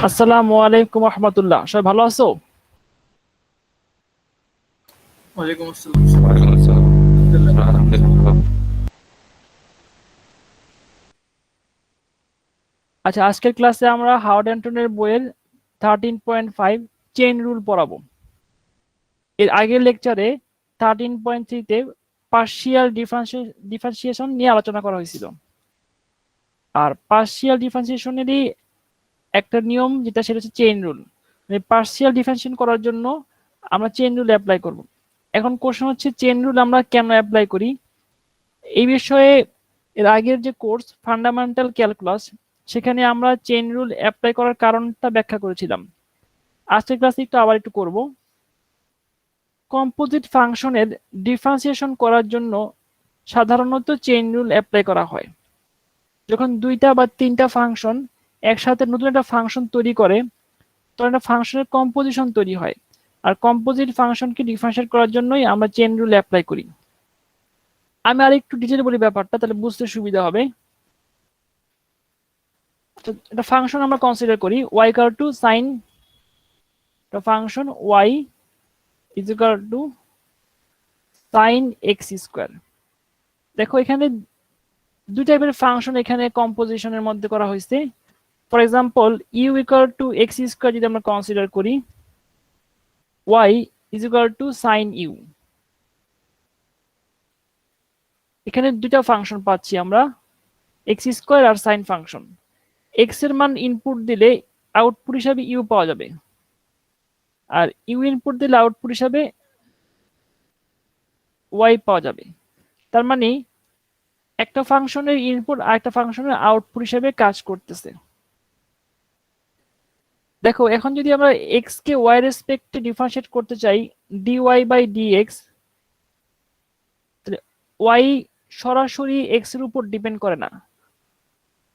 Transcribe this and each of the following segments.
আসসালামু আলাইকুম রহমতুল্লাহ, সবাই ভালো আছো? ওয়ালাইকুম আসসালাম। ওয়ালাইকুম আসসালাম। আলহামদুলিল্লাহ ভালো। আলহামদুলিল্লাহ ভালো। আচ্ছা, আজকের ক্লাসে আমরা হাওয়ার্ড অ্যান্টনের বইয়ের 13.5 চেইন রুল পড়াবো। এর আগের লেকচারে 13.3-তে পার্শিয়াল ডিফারেন্সিয়েশন নিয়ে আলোচনা করা হয়েছিল। আর পার্শিয়াল ডিফারেন্সিয়েশনেরই একটা নিয়ম যেটা, সেটা হচ্ছে চেইন রুল। পার্শিয়াল ডিফারেন্সিয়েশন করার জন্য আমরা চেইন রুল অ্যাপ্লাই করব। এখন কোশ্চেন হচ্ছে, চেইন রুল আমরা কেন অ্যাপ্লাই করি? এই বিষয়ে এর আগের যে কোর্স ফান্ডামেন্টাল ক্যালকুলাস, সেখানে আমরা চেইন রুল অ্যাপ্লাই করার কারণটা ব্যাখ্যা করেছিলাম। আজকের ক্লাসে আবার একটু করব। কম্পোজিট ফাংশনের ডিফারেন্সিয়েশন করার জন্য সাধারণত চেইন রুল অ্যাপ্লাই করা হয় যখন দুইটা বা তিনটা ফাংশন একসাথে নতুন একটা ফাংশন তৈরি করে, তখন একটা ফাংশনের কম্পোজিশন তৈরি হয়। আর কম্পোজিট ফাংশনকে ডিফারেন্সিয়েট করার জন্যই আমরা চেইন রুল অ্যাপ্লাই করি। আমি আর একটু ডিটেইল বলি ব্যাপারটা, তাহলে বুঝতে সুবিধা হবে। একটা ফাংশন আমরা কনসিডার করি y ইকুয়াল টু সাইন, একটা function y is equal to sine x square. দেখো, এখানে দুই টাইপের ফাংশন এখানে কম্পোজিশনের মধ্যে করা হয়েছে। For example, u equal to x square যদি আমরা কনসিডার করি, y is equal to sine u. এখানে দুইটা ফাংশন পাচ্ছি আমরা, এক্স স্কোয়ার আর সাইন ফাংশন। এক্স এর মান ইনপুট দিলে আউটপুট হিসাবে ইউ পাওয়া যাবে, আর ইউ ইনপুট দিলে আউটপুট হিসাবে ওয়াই পাওয়া যাবে। তার মানে একটা ফাংশনের ইনপুট আর একটা ফাংশনের আউটপুট হিসেবে কাজ করতেছে। দেখো, এখন যদি আমরা এক্স কে ওয়াই রেসপেক্টে ডিফারেন্সিয়েট করতে চাই ডিওয়াই বাই ডিএক্স, তাহলে ওয়াই সরাসরি এক্স এর উপর ডিপেন্ড করে না।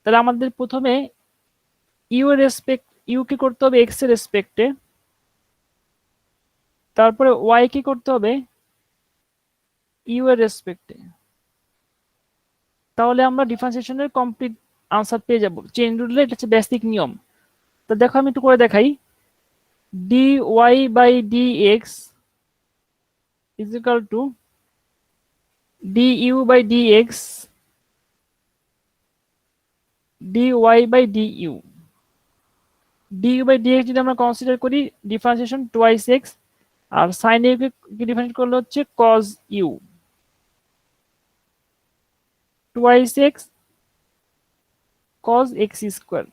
তাহলে আমাদের প্রথমে ইউ এর রেসপেক্ট, ইউ কে করতে হবে এক্স এর রেসপেক্টে, তারপরে ওয়াই কে করতে হবে ইউ এর রেসপেক্টে। তাহলে আমরা ডিফারেন্সিয়েশনের কমপ্লিট আনসার পেয়ে যাব। চেইন রুলের এটা হচ্ছে বেসিক নিয়ম। তো দেখো, আমি একটু করে দেখাই। dy by dx is equal to du by dx dy by du। du by dx যদি আমরা কনসিডার করি ডিফারেন্সিয়েশন টুয়াইস এক্স, আর সাইন ইউ কে ডিফারেন্সিয়েট করলে হচ্ছে cos u, twice x cos x square.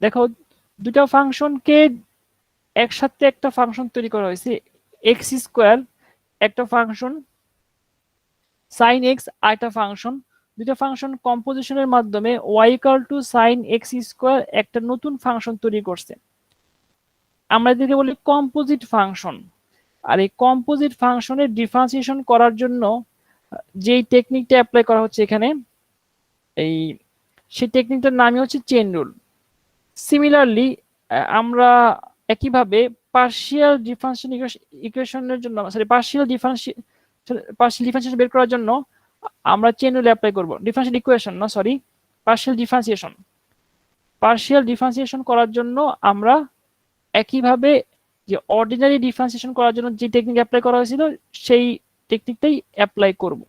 দেখো, দুটা ফাংশনকে একসাথে একটা ফাংশন তৈরি করা হয়েছে, এক্স স্কোয়ার একটা ফাংশন, সাইন এক্স আর একটা ফাংশন। দুটো ফাংশন কম্পোজিশনের মাধ্যমে y equal to sine x square একটা নতুন ফাংশন তৈরি করছে। আমরা এদেরকে বলি কম্পোজিট ফাংশন। আর এই কম্পোজিট ফাংশনের ডিফারেন্সিয়েশন করার জন্য যেই টেকনিকটা অ্যাপ্লাই করা হচ্ছে এখানে, এই সেই টেকনিকটার নামই হচ্ছে চেইন রুল। সিমিলারলি আমরা একইভাবে পার্শিয়াল ডিফারেন্সিয়াল ইকুয়েশনের জন্য, সরি পার্শিয়াল ডিফারেন্সিয়েশন বের করার জন্য আমরা চেইন রুল অ্যাপ্লাই করব। ডিফারেন্সিয়াল ইকুয়েশন না, sorry, partial differentiation. Partial differentiation করার জন্য আমরা একইভাবে যে অর্ডিনারি ডিফারেন্সিয়েশন করার জন্য যে টেকনিক অ্যাপ্লাই করা হয়েছিল সেই টেকনিকটাই অ্যাপ্লাই করব।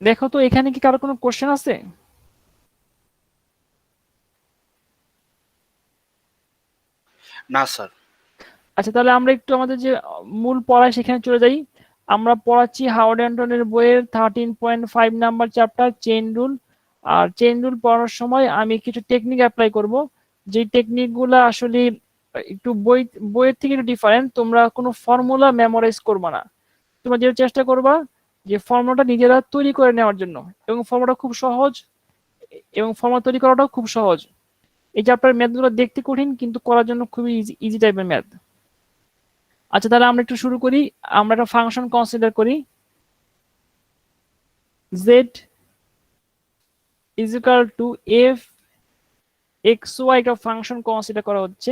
দেখো তো, এখানে কি কারো কোনো কোশ্চেন আছে? না স্যার। আচ্ছা, তাহলে আমরা একটু আমাদের যে মূল পড়ায় সেখানে চলে যাই। আমরা পড়াচ্ছি হাওয়ার্ড অ্যান্টনের বইয়ের 13.5 নাম্বার চ্যাপ্টার চেইন রুল। আর চেইন রুল পড়ানোর সময় আমি কিছু টেকনিক অ্যাপ্লাই করব, যে টেকনিকগুলো আসলে একটু বইয়ের থেকে একটু ডিফারেন্ট। তোমরা কোনো ফর্মুলা মেমোরাইজ করবে না, তোমরা যেটা চেষ্টা করবা যে ফর্মুলাটা নিজেরা তৈরি করে নেওয়ার জন্য, এবং ফর্মুলাটা খুব সহজ, এবং ফর্মুলা তৈরি করাটাও খুব সহজ। এই চ্যাপ্টার ম্যাথগুলো দেখতে কঠিন, কিন্তু করার জন্য খুবই ইজি টাইপের ম্যাথ। আচ্ছা, তাহলে আমরা একটু শুরু করি। আমরা একটা ফাংশন কনসিডার করি, z is equal to f x y. একটা ফাংশন কনসিডার করা হচ্ছে,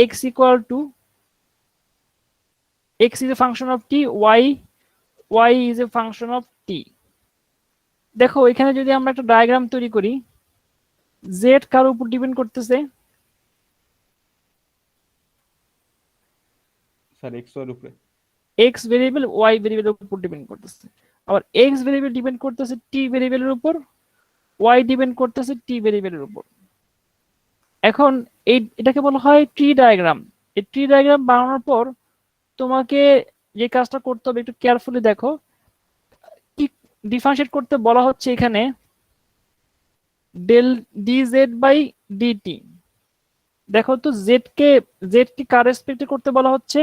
x equal to x is a function of t, y is a function of t। দেখো এখানে যদি আমরা একটা ডায়াগ্রাম তৈরি করি, জেড কার উপর ডিপেন্ড করতেছে? স্যার এক্স এর উপরে। এক্স ভেরিয়েবল ওয়াই ভেরিয়েবলের উপর ডিপেন্ড করতেছে। আবার এক্স ভেরিয়েবল ডিপেন্ড করতেছে টি ভেরিয়েবলের উপর, ওয়াই ডিপেন্ড করতেছে টি ভেরিয়েবলের উপর। এখন এটাকে বলা হয় ট্রি ডায়াগ্রাম। এই ট্রি ডায়াগ্রাম বানানোর পর তোমাকে যে কাজটা করতে হবে একটু কেয়ারফুলি দেখো, কি ডিফারেন্সিয়েট করতে বলা হচ্ছে এখানে, ডেল ডিজেড বাই ডিটি। দেখো তো জেড কে কার রেসপেক্টে করতে বলা হচ্ছে?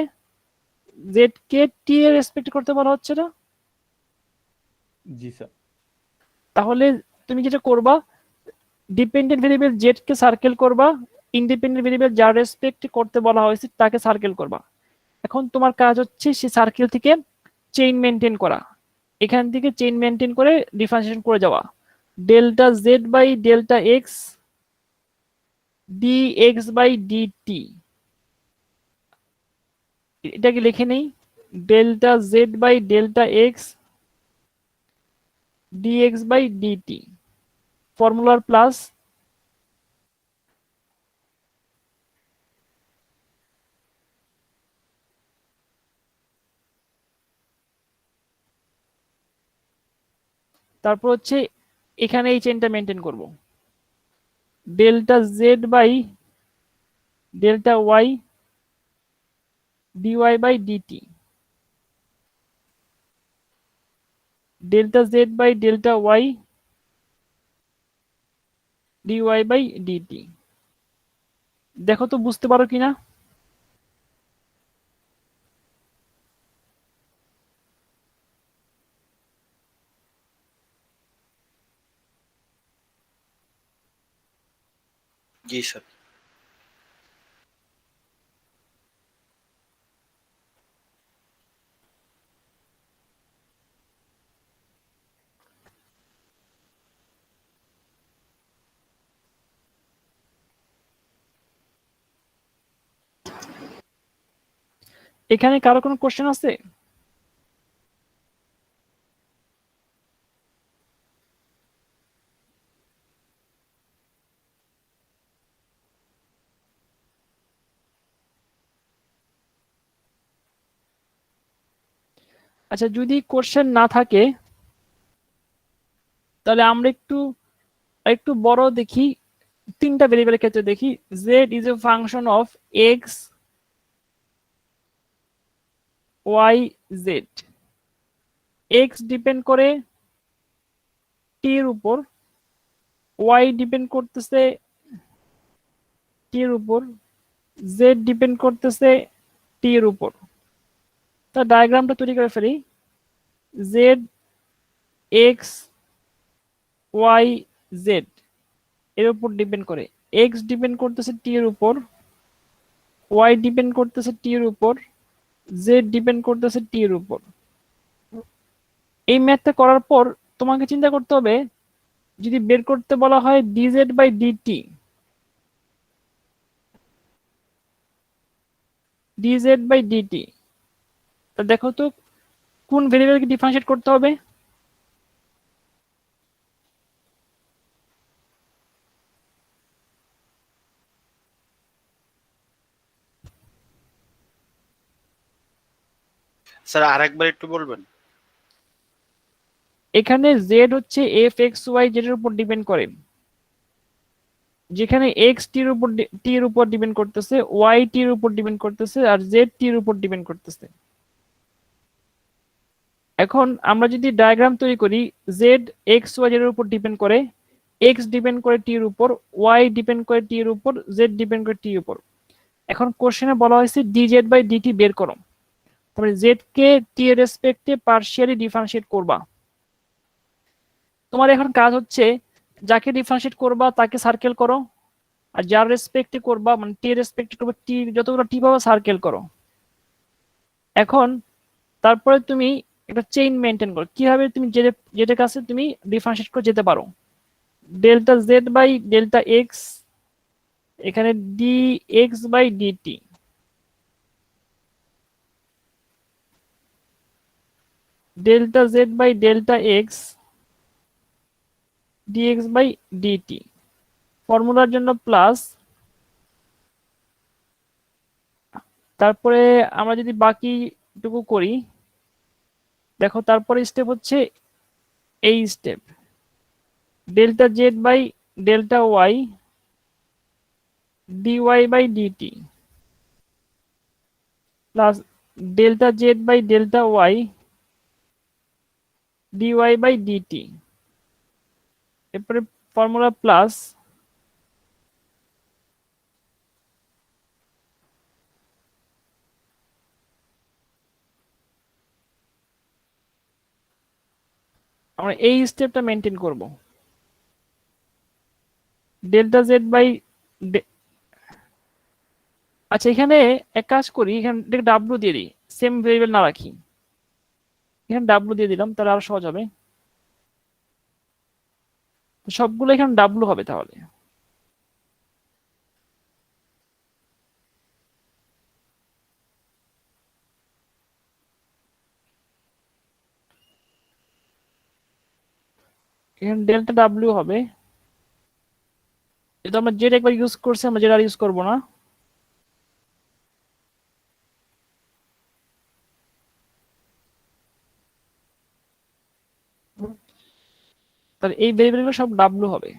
জেড কে টি এর রেসপেক্ট করতে বলা হচ্ছে না? জি স্যার। তাহলে তুমি যেটা করবা, ডিপেন্ডেন্ট ভেরিয়েবল জেড কে সার্কেল করবা, ইন্ডিপেন্ডেন্ট ভেরিয়েবল যার রেসপেক্ট করতে বলা হয়েছে তাকে সার্কেল করবা। এখন তোমার কাজ হচ্ছে সেই সার্কেল থেকে চেইন মেনটেন করা, এখান থেকে চেইন মেনটেন করে ডিফারেন্সিয়েশন করে যাওয়া। Delta Z by delta X D X by DT, এটাকে লিখে নেই, delta Z by delta x dx by DT, ফর্মুলার প্লাস তারপর হচ্ছে এখানে এই চেনটা মেনটেন করব, delta Z by delta Y dy by DT, delta Z by delta Y dy by DT. দেখো তো বুঝতে পারো কিনা? জি স্যার। এখানে কারো কোনো কোশ্চেন আছে? আচ্ছা, যদি কোশ্চেন না থাকে তাহলে আমরা একটু একটু বড় দেখি, তিনটা ভেরিয়েবলের ক্ষেত্রে দেখি। Z is a function of x y z, x depend করে টি এর উপর, ওয়াই ডিপেন্ড করতেছে টি এর উপর, জেড ডিপেন্ড করতেছে টি এর উপর। তা ডায়াগ্রামটা তৈরি করে ফেলি। জেড এক্স ওয়াই জেড এর উপর ডিপেন্ড করে, এক্স ডিপেন্ড করতেছে টি এর উপর, ওয়াই ডিপেন্ড করতেছে টি এর উপর, জেড ডিপেন্ড করতেছে টি এর উপর। এই ম্যাথটা করার পর তোমাকে চিন্তা করতে হবে, যদি বের করতে বলা হয় dz by dt, dz by dt, তা দেখো তো কোন ভেরিয়েবলকে ডিফারেন্সিয়েট করতে হবে? স্যার আরেকবার একটু বলবেন? এখানে জেড হচ্ছে এফ এক্স ওয়াই জেড এর উপর ডিপেন্ড করে, যেখানে এক্স টি এর উপর ডিপেন্ড করতেছে, ওয়াই টি এর উপর ডিপেন্ড করতেছে, আর জেড টি এর উপর ডিপেন্ড করতেছে। এখন আমরা যদি ডায়াগ্রাম তৈরি করি, জেড এক্স ওয়াই জেড এর উপর ডিপেন্ড করে, এক্স ডিপেন্ড করে টি এর উপর, ওয়াই ডিপেন্ড করে টি এর উপর, জেড ডিপেন্ড করে টি এর উপর। এখন কোশ্চেনে বলা হয়েছে ডিজেড বাই ডিটি বের করো, তারপরে জেড কে টি এর রেসপেক্টে পার্শিয়ালি ডিফারেন্সিয়েট করবা। তোমার এখন কাজ হচ্ছে যাকে ডিফারেন্সিয়েট করবা তাকে সার্কেল করো, আর যার রেসপেক্টে করবা মানে টি এর রেসপেক্টে করবা, টি যতগুলো টি পাবা সার্কেল করো। এখন তারপরে তুমি একটা চেইন মেনটেন করো, কিভাবে তুমি যেটার কাছে তুমি ডিফারেন্সিয়েট করে যেতে পারো। Delta Z by delta X, এখানে D X by DT, delta Z by delta X dx by dt, ফর্মুলার জন্য প্লাস, তারপরে আমরা যদি বাকিটুকু করি, দেখো তারপরে স্টেপ হচ্ছে এই step, delta Z by delta y dy by dt plus delta Z by delta y dy by dt, এরপরে ফর্মুলা প্লাস, আমরা এই স্টেপটা মেনটেন করব, ডেল্টা জেড বাই, আচ্ছা এখানে এক কাজ করি, এখানে ডাব্লু দিয়ে দিই, সেম ভেরিয়েবল না রাখি, এখানে ডাব্লু দিয়ে দিলাম, তাহলে আরো সহজ হবে, তো সবগুলো এখানে ডাব্লু হবে তাহলে। এখানে ডেল্টা ডাব্লিউ হবে, এটা আমরা জেড একবার ইউজ করছি, আমরা জেড আর ইউজ করবো না। তাহলে এই ভেরিয়েবল সব ডাব্লু হবে।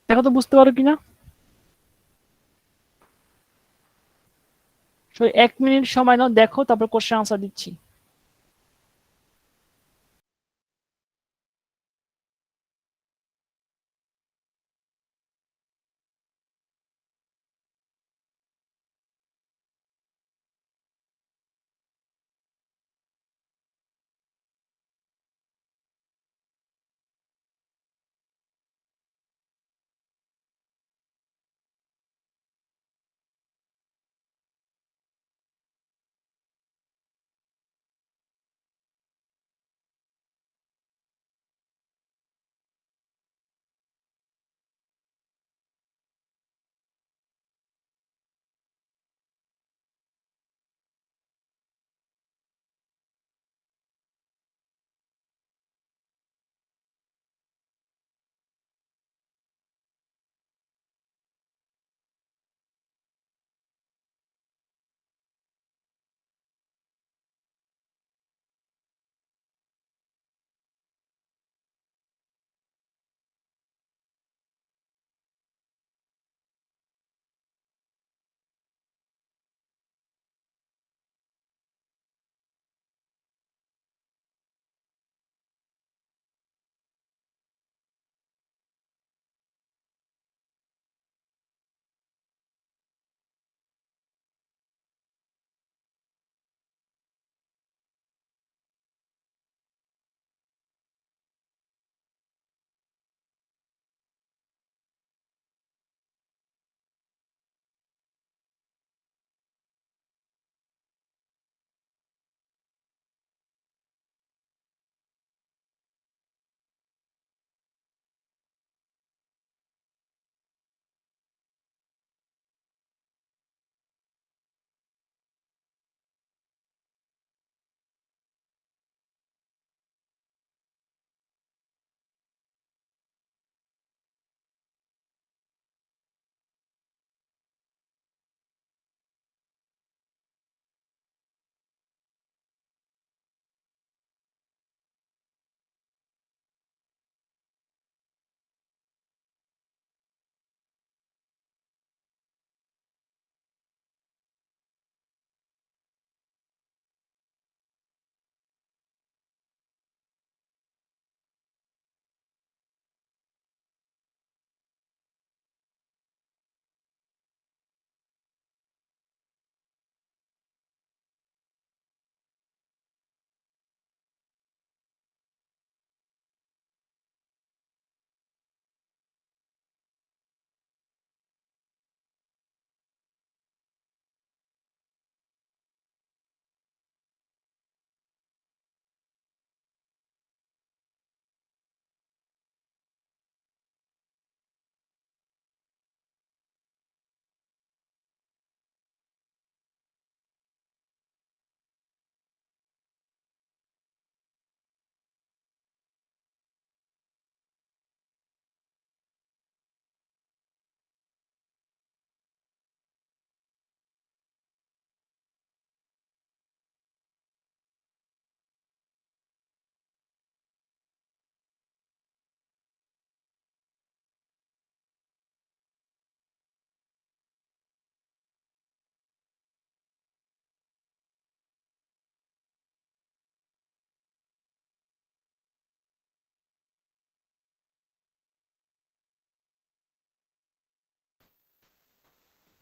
দেখো তো বুঝতে পারো কিনা। 1 মিনিট সময় নাও, দেখো, তারপর কোশ্চেন আনসার দিচ্ছি।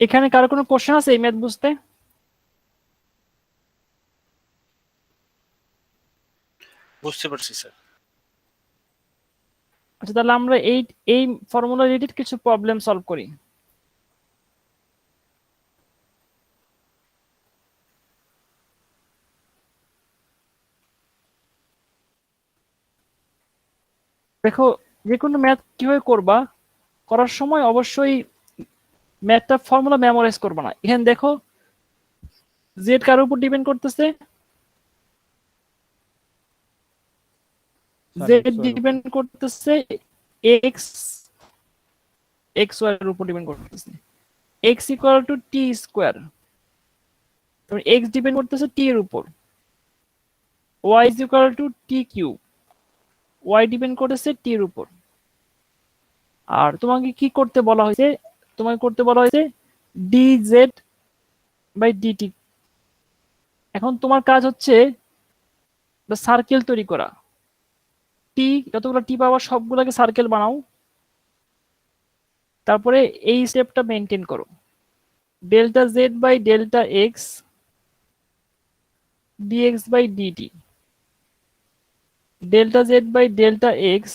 এখানে কারো কোনো কোশ্চেন আছে এই ম্যাথ বুঝতে? বুঝতে পারছি স্যার। আচ্ছা, তাহলে আমরা এই এই ফর্মুলা রিলেটেড কিছু প্রবলেম সলভ করি। দেখো, যে কোনো ম্যাথ কিভাবে করবা, করার সময় অবশ্যই ম্যাথটা ফর্মুলা মেমোরাইজ করবা না। এখানে দেখো জেড কার উপর ডিপেন্ড করতেছে? স্যার জেড এক্স ওয়াই এর উপরে। ডিপেন্ড করতেছে এক্স এক্স ওয়াই এর উপর ডিপেন্ড করতেছে। X equal to t square, তারপর এক্স ডিপেন্ড করতেছে টি এর উপর। Y is equal to t cube, y depend করতেছে টি এর উপর। আর তোমাকে কি করতে বলা হয়েছে? তোমাকে করতে বলা হয়েছে ডি জেড বাই ডিটি। এখন তোমার কাজ হচ্ছে সার্কেল তৈরি করা। টি, যতগুলো টি পাওয়া সবগুলোকে সার্কেল বানাও, তারপরে এই স্টেপটা মেনটেন করো। Delta Z by delta x dx by DT, delta Z by delta x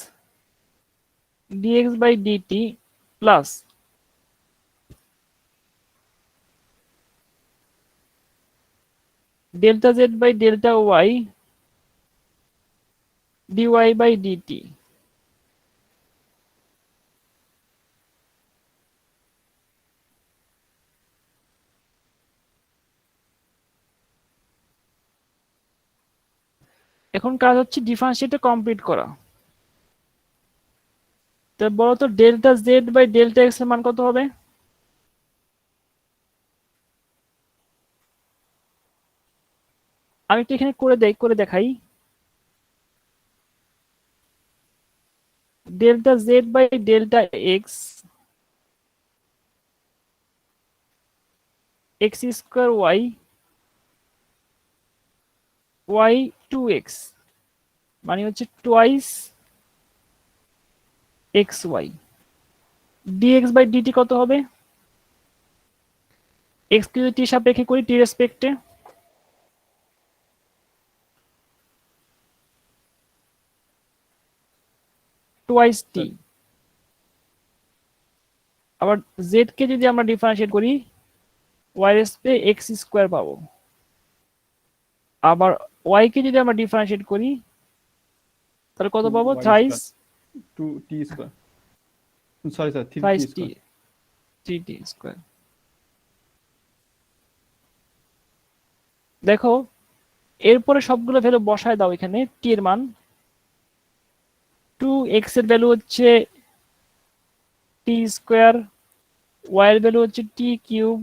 dx by dt plus delta Z by delta Y dy by dt. এখন কাজ হচ্ছে ডিফারেন্সিয়েটটা কমপ্লিট করা। তো বলো তো delta Z by delta x এর মান কত হবে? আমি একটু এখানে করে দেখাই। Delta Z by delta x x square y y two x, মানে হচ্ছে twice x y. Dx by DT কত হবে? এক্স কে যদি টি সাপেক্ষে করি, টি রেসপেক্টে, টোয়াইস টি। আবার জেড কে যদি আমরা ডিফারেন্সিয়েট করি, ওয়াই রেসপে এক্স স্কোয়ার পাবো। আবার ওয়াই কে যদি আমরা ডিফারেন্সিয়েট করি, তাহলে কত পাবো? Y thrice square 2t square, sorry sir 3t thrice T, square. Three T square. দেখো, এরপরে সবগুলো ভ্যালু বসায় দাও। এখানে টি এর মান 2x এর ভ্যালু হচ্ছে টি স্কোয়ার, ওয়াই এর ভ্যালু হচ্ছে T cube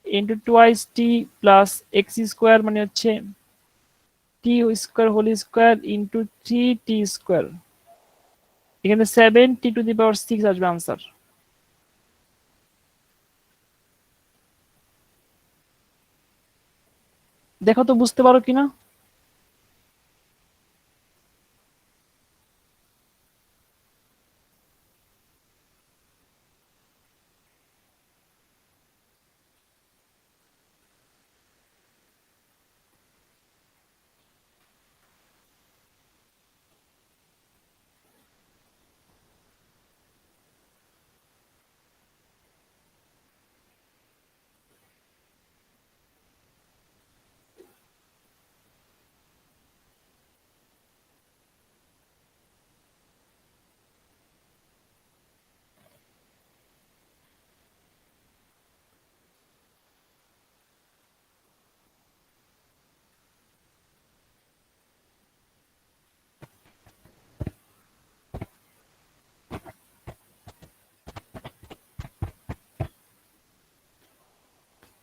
into twice T plus X square, মানে হচ্ছে T square whole square into three T square. এখানে 7t⁶ আসবে আনসার। দেখো তো বুঝতে পারো কিনা।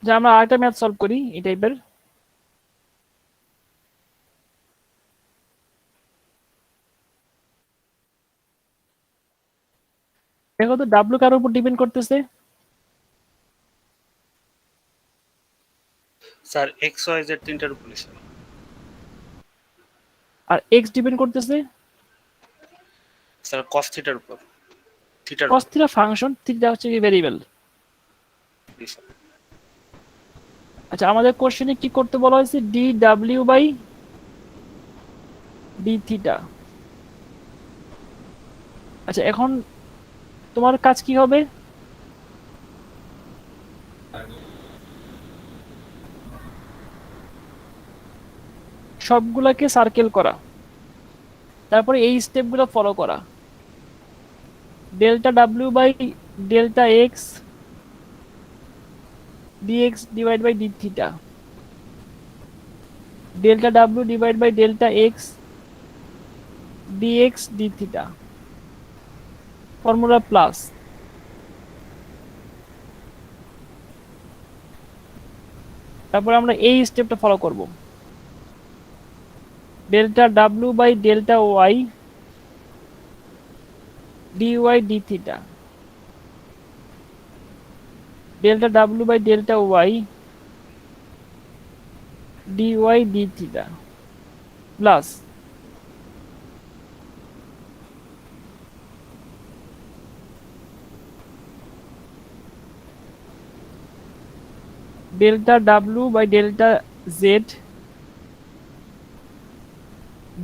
যে আমরা আরেকটা ম্যাথ সলভ করি এই টাইপের। দেখো তো ডাব্লিউ কার উপর ডিপেন্ড করতেছে? স্যার এক্স ওয়াই জেড তিনটার উপরে স্যার। আর এক্স ডিপেন্ড করতেছে স্যার কস থিটার উপর। থিটার cos থিটা ফাংশন, থিটা হচ্ছে কি ভেরিয়েবল। জি স্যার। আচ্ছা, আমাদের কোশ্চেনে কি করতে বলা হয়েছে? ডি ডাব্লিউ বাই ডি থিটা। আচ্ছা, এখন তোমার কাজ কি হবে? সবগুলাকে সার্কেল করা, তারপরে এই স্টেপগুলো ফলো করা। Delta W by delta x DX divide by D theta, delta W divide by delta x DX D theta, formula plus. তারপরে আমরা এই স্টেপটা ফলো করব। Delta W by delta Y DY D theta, delta W by delta Y DY D theta plus delta W by delta Z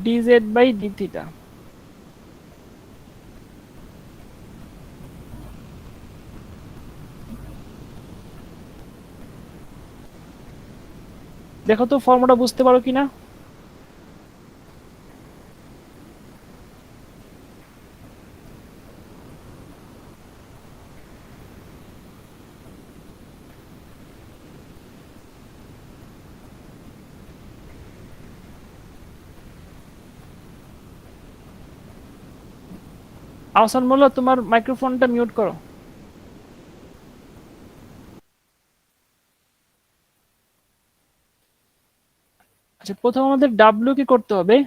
DZ by D theta. দেখো তো formula বুঝতে পারো কিনা। আহসান মোল্লা, তোমার মাইক্রোফোনটা মিউট করো। আচ্ছা, প্রথম আমাদের ডাব্লিউ কি করতে হবে,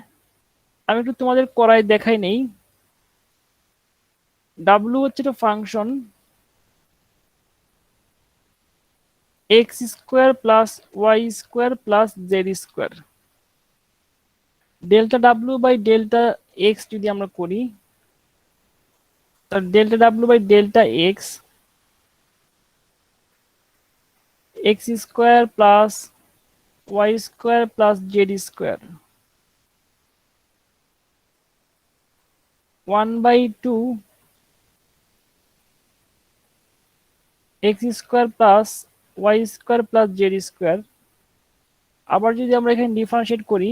আমি একটু তোমাদের করাই দেখাই নেই। ডাব্লিউ হচ্ছে একটা function x square plus y square plus Z square. Delta W by delta x যদি আমরা করি, তার delta W by delta x x square plus y square plus Z square 1/2 x square plus y square plus Z square. আবার যদি আমরা এখানে differentiate করি,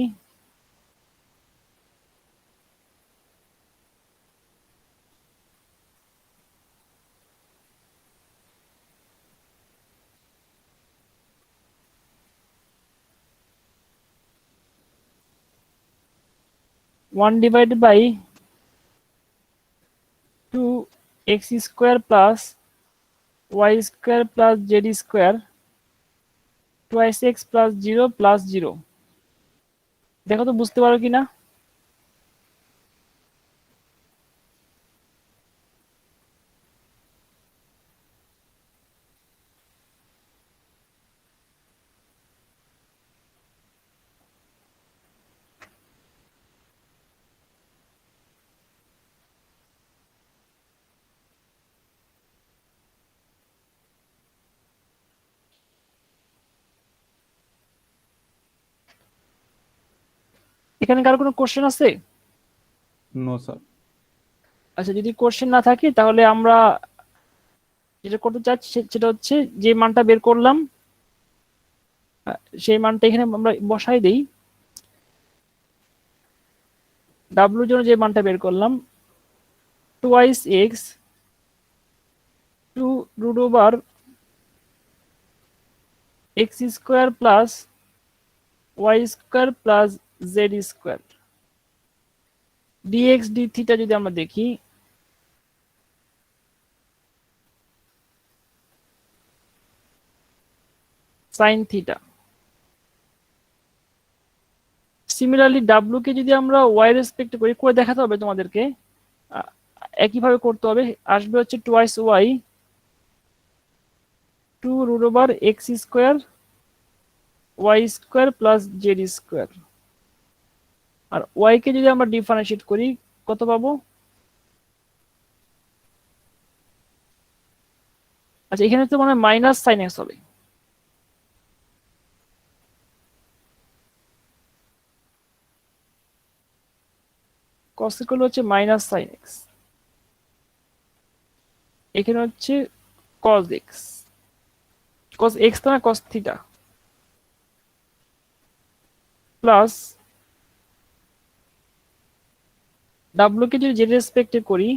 one divided by 2 x square plus y square plus Z square twice x plus 0 plus 0। দেখো তো বুঝতে পারো কিনা। এখানে কারো কোনো কোশ্চেন আছে? No, sir. আচ্ছা, যদি কোশ্চেন না থাকে তাহলে আমরা যেটা করতে চাচ্ছি সেটা হচ্ছে যে মানটা বের করলাম সেই মানটা এখানে আমরা বসাই দেই। ডাব্লিউর জন্য যে মানটা বের করলাম twice x 2 root over x square plus y square plus Z square dx D theta যদি আমরা দেখি, সাইন থিটা। সিমিলারলি ডাব্লিউ কে যদি আমরা ওয়াই রেসপেক্ট করি, করে দেখাতে হবে তোমাদেরকে, একইভাবে করতে হবে। আসবে হচ্ছে twice Y 2 root over x square Y square plus Z square. আর ওয়াই কে যদি আমরা ডিফারেন্সিয়েট করি কত পাবো? আচ্ছা এখানে তো মনে হয় মাইনাস সাইন এক্স হবে। কস ইকুয়াল হচ্ছে মাইনাস সাইন এক্স, এখানে হচ্ছে কস এক্স, কস এক্স তো না কস থিটা, প্লাস ডাব্লিউ কে যদি জেড রেসপেক্টে করি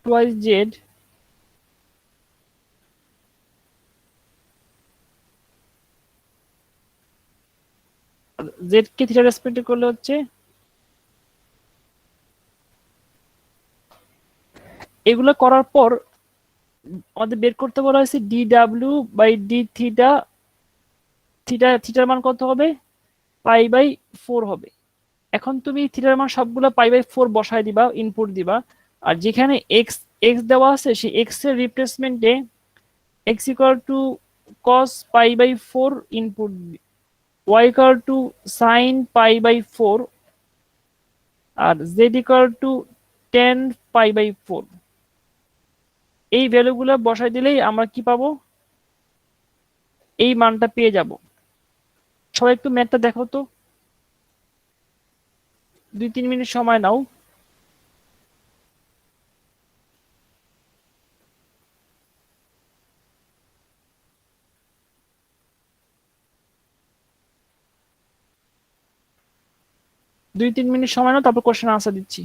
টুয়াইস জেড জেড কে থিটা রেসপেক্টে করলে হচ্ছে এগুলো করার পর আমাদের বের করতে বলা হয়েছে ডি ডাব্লিউ বাই ডি থিটা, থিটার মান কত হবে, পাই বাই 4 হবে। এখন তুমি থিটার মান সবগুলো পাই বাই 4 বসায় দিবা, ইনপুট দিবা, আর যেখানে এক্স এক্স দেওয়া আছে সেই এক্স এর রিপ্লেসমেন্টে X equal to cos pi by 4 input, Y equal to sine pi by 4, আর Z equal to tan pi by 4। এই ভ্যালুগুলো বসাই দিলেই আমরা কি পাবো, এই মানটা পেয়ে যাব। সবাই একটু ম্যাথটা দেখো তো, 2-3 মিনিট সময় নাও। দুই তিন মিনিট সময় নাও, তারপর কোশ্চেন আনসার দিচ্ছি।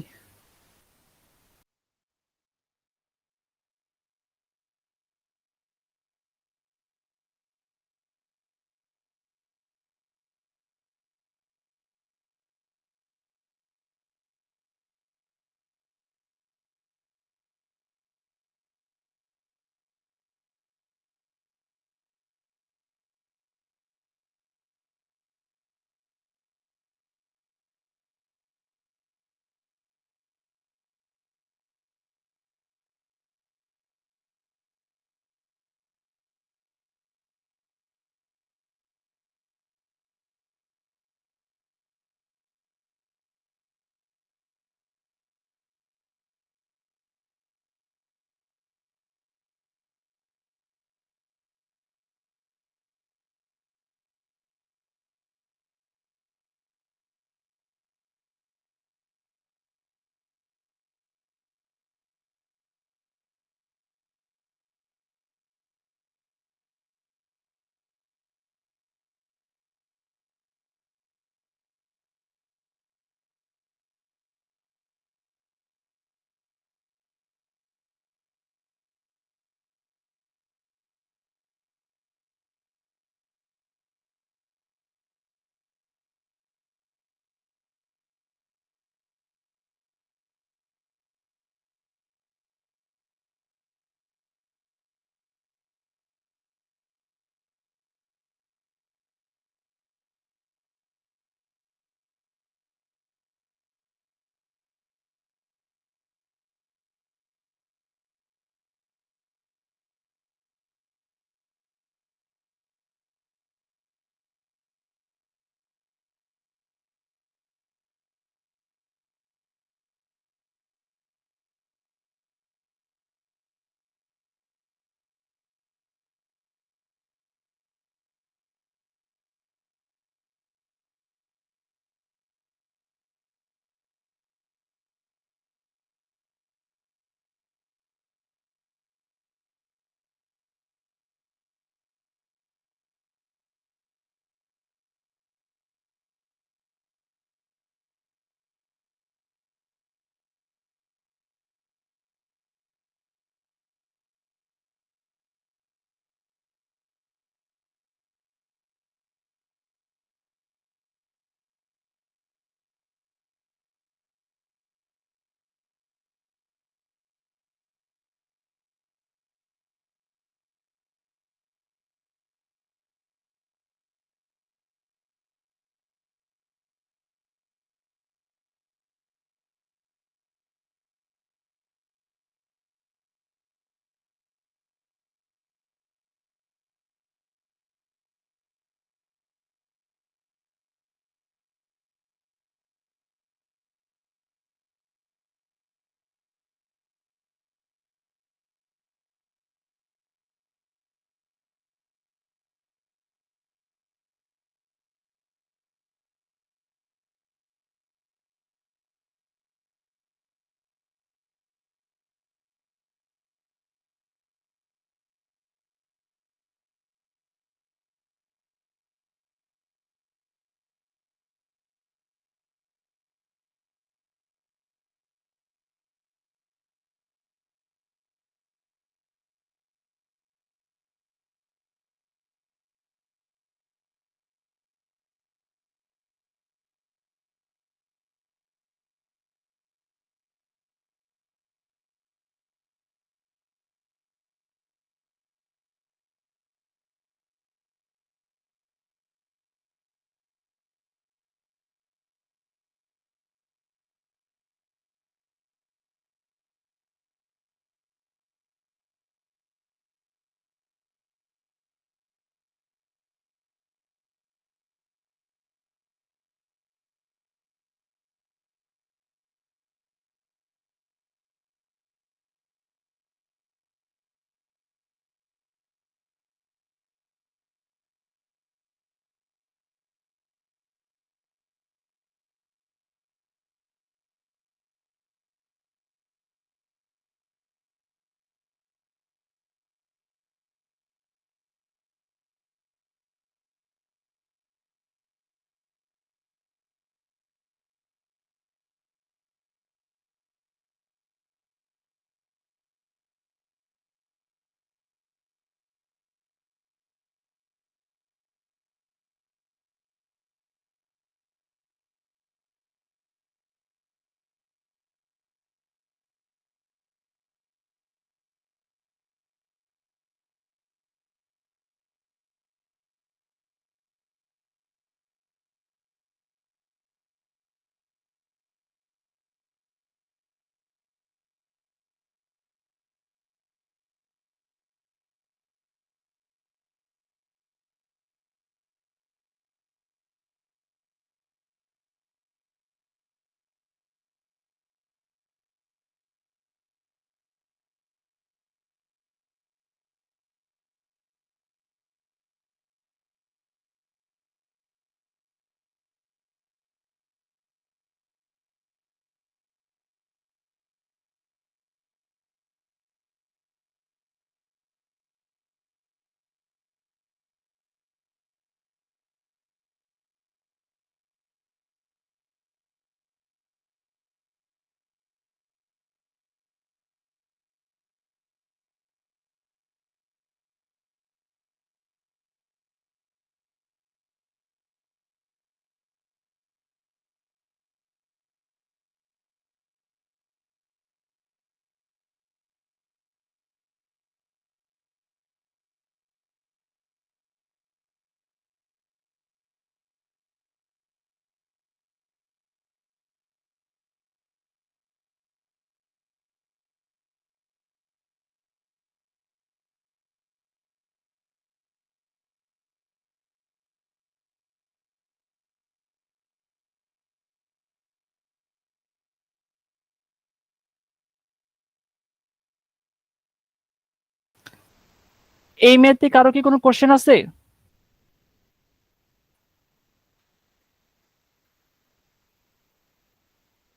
এই ম্যাথে কারো কি কোনো কোশ্চেন আছে?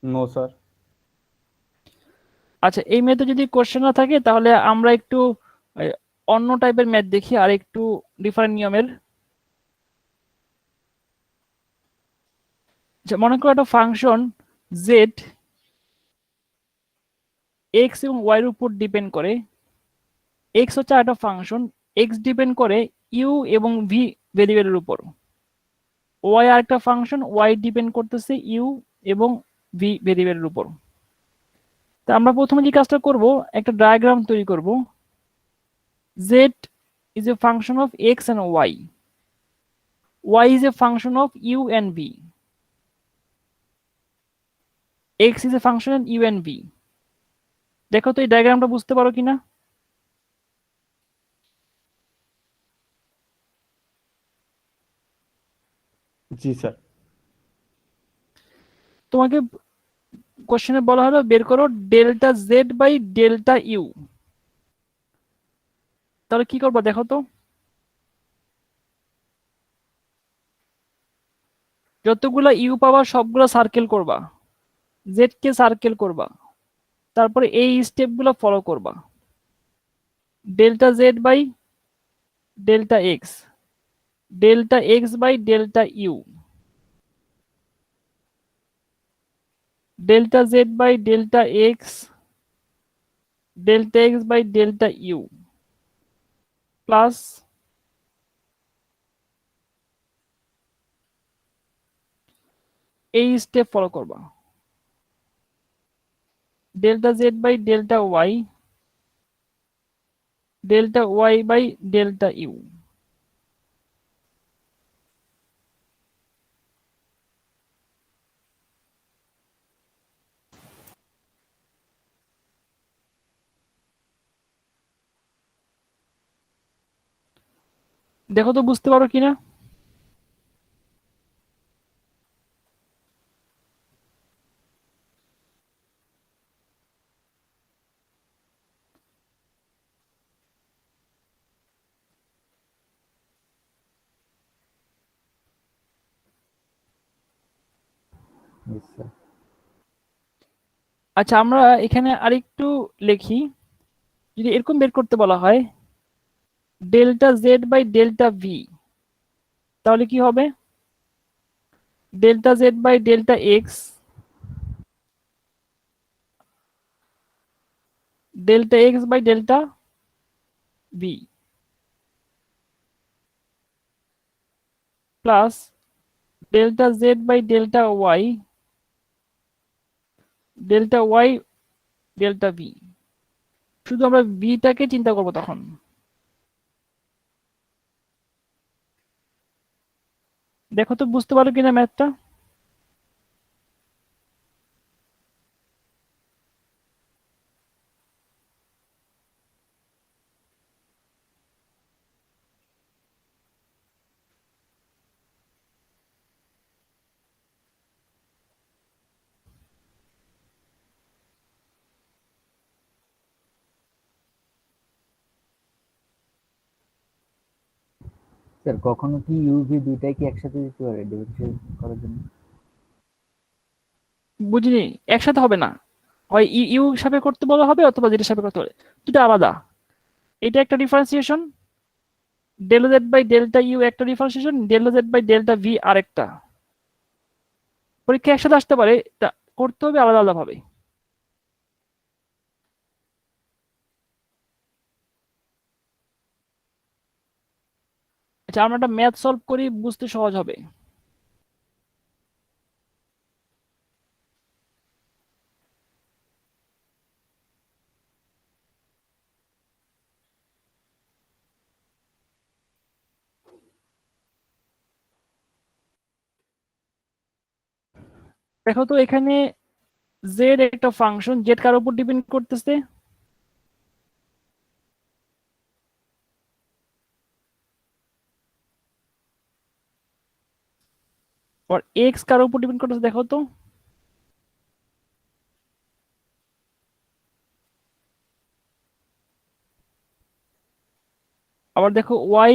No sir. আচ্ছা, এই ম্যাথে যদি কোশ্চেন না থাকে তাহলে আমরা একটু আহ, অন্য টাইপের ম্যাথ দেখি, আর একটু ডিফারেন্ট নিয়মের। মনে করো একটা ফাংশন জেড এক্স এবং ওয়াই এর উপর ডিপেন্ড করে। এক্স হচ্ছে একটা ফাংশন, এক্স ডিপেন্ড করে ইউ এবং ভি ভেরিয়েবলের উপর। ওয়াই আর একটা ফাংশন, ওয়াই ডিপেন্ড করতেছে ইউ এবং ভি ভেরিয়েবলের উপর। তা আমরা প্রথমে যে কাজটা করব, একটা ডায়াগ্রাম তৈরি করব। Z is a function of x and y, y is a function of u and v, x is a function of u and v. দেখো তো এই ডায়াগ্রামটা বুঝতে পারো কিনা। জি স্যার। তোমাকে কোশ্চেনে বলা হলো বের করো delta Z by delta u. তাহলে কি করবো দেখো তো। যতগুলা ইউ পাবা সবগুলা সার্কেল করবা, জেড কে সার্কেল করবা, তারপরে এই স্টেপ গুলো ফলো করবা। Delta Z by delta x, delta x by delta you, delta Z by delta x, delta x by delta you, plus এই স্টেপ ফলো করবা। Delta Z by delta y, delta Y by delta u. দেখো তো বুঝতে পারো কিনা। Yes, sir. আচ্ছা, আমরা এখানে আরেকটু লিখি। যদি এরকম বের করতে বলা হয় delta Z by delta v, তাহলে কি হবে? Delta Z by delta x, delta x by delta v, plus delta Z by delta y, delta y delta v. শুধু আমরা ভিটাকে চিন্তা করবো তখন। দেখো তো বুঝতে পারো কিনা ম্যাথটা। স্যার কখনো কি ইউভি দুইটাই কি একসাথে দিতে পারে ডিফারেন্সিয়েট করার জন্য? বুঝিনি, একসাথে হবে না। হয় ইউ হিসাবে করতে বলা হবে অথবা যেটা হিসাবে করতে হবে, দুটো আলাদা। এটা একটা differentiation, delta Z by delta U একটা differentiation, delta Z by delta V আরেকটা। পরীক্ষা একসাথে আসতে পারে, তা করতে হবে আলাদা আলাদা ভাবে। আচ্ছা, আমরা একটা ম্যাথ সলভ করি, বুঝতে সহজ হবে। দেখো তো এখানে জেড একটা ফাংশন, জেড কার উপর ডিপেন্ড করতেছে? আর এক্স কার উপর ডিপেন্ড করতেছে দেখো তো। আবার দেখো ওয়াই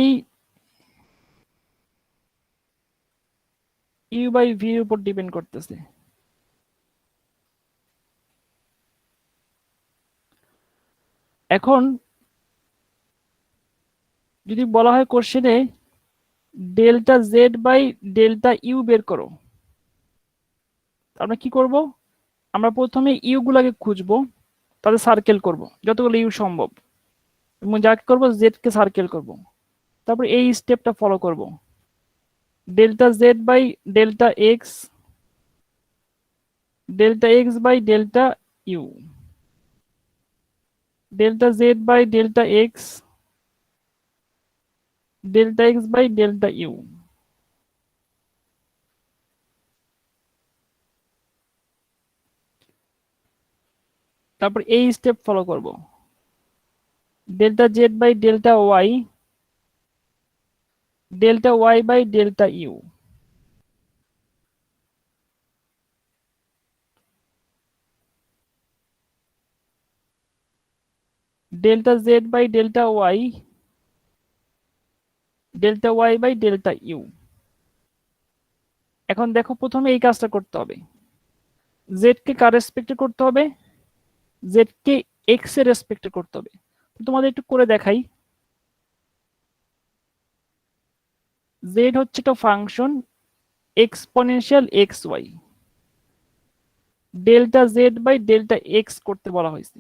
ইউ বাই ভি এর উপর ডিপেন্ড করতেছে। এখন যদি বলা হয় কোশ্চেনে delta Z by delta u বের করো, আমরা কি করব? আমরা প্রথমে ইউ গুলাকে খুঁজবো, তাদের সার্কেল করব যতগুলো ইউ সম্ভব, এবং যাকে করব জেড কে সার্কেল করব। তারপর এই স্টেপটা ফলো করব, delta Z by delta x, delta x by delta you, delta Z by delta x, delta x by delta u. তারপর এই স্টেপ ফলো করব, delta Z by delta y, delta Y by delta you, delta Z by delta y, delta Y by delta u. এখন দেখো প্রথমে এই কাজটা করতে হবে, জেড কে কার রেসপেক্টে করতে হবে? জেড কে এক্স এর রেসপেক্টে করতে হবে। তো তোমাদের একটু করে দেখাই। জেড হচ্ছে একটা function exponential x Y, delta Z by delta X করতে বলা হয়েছে,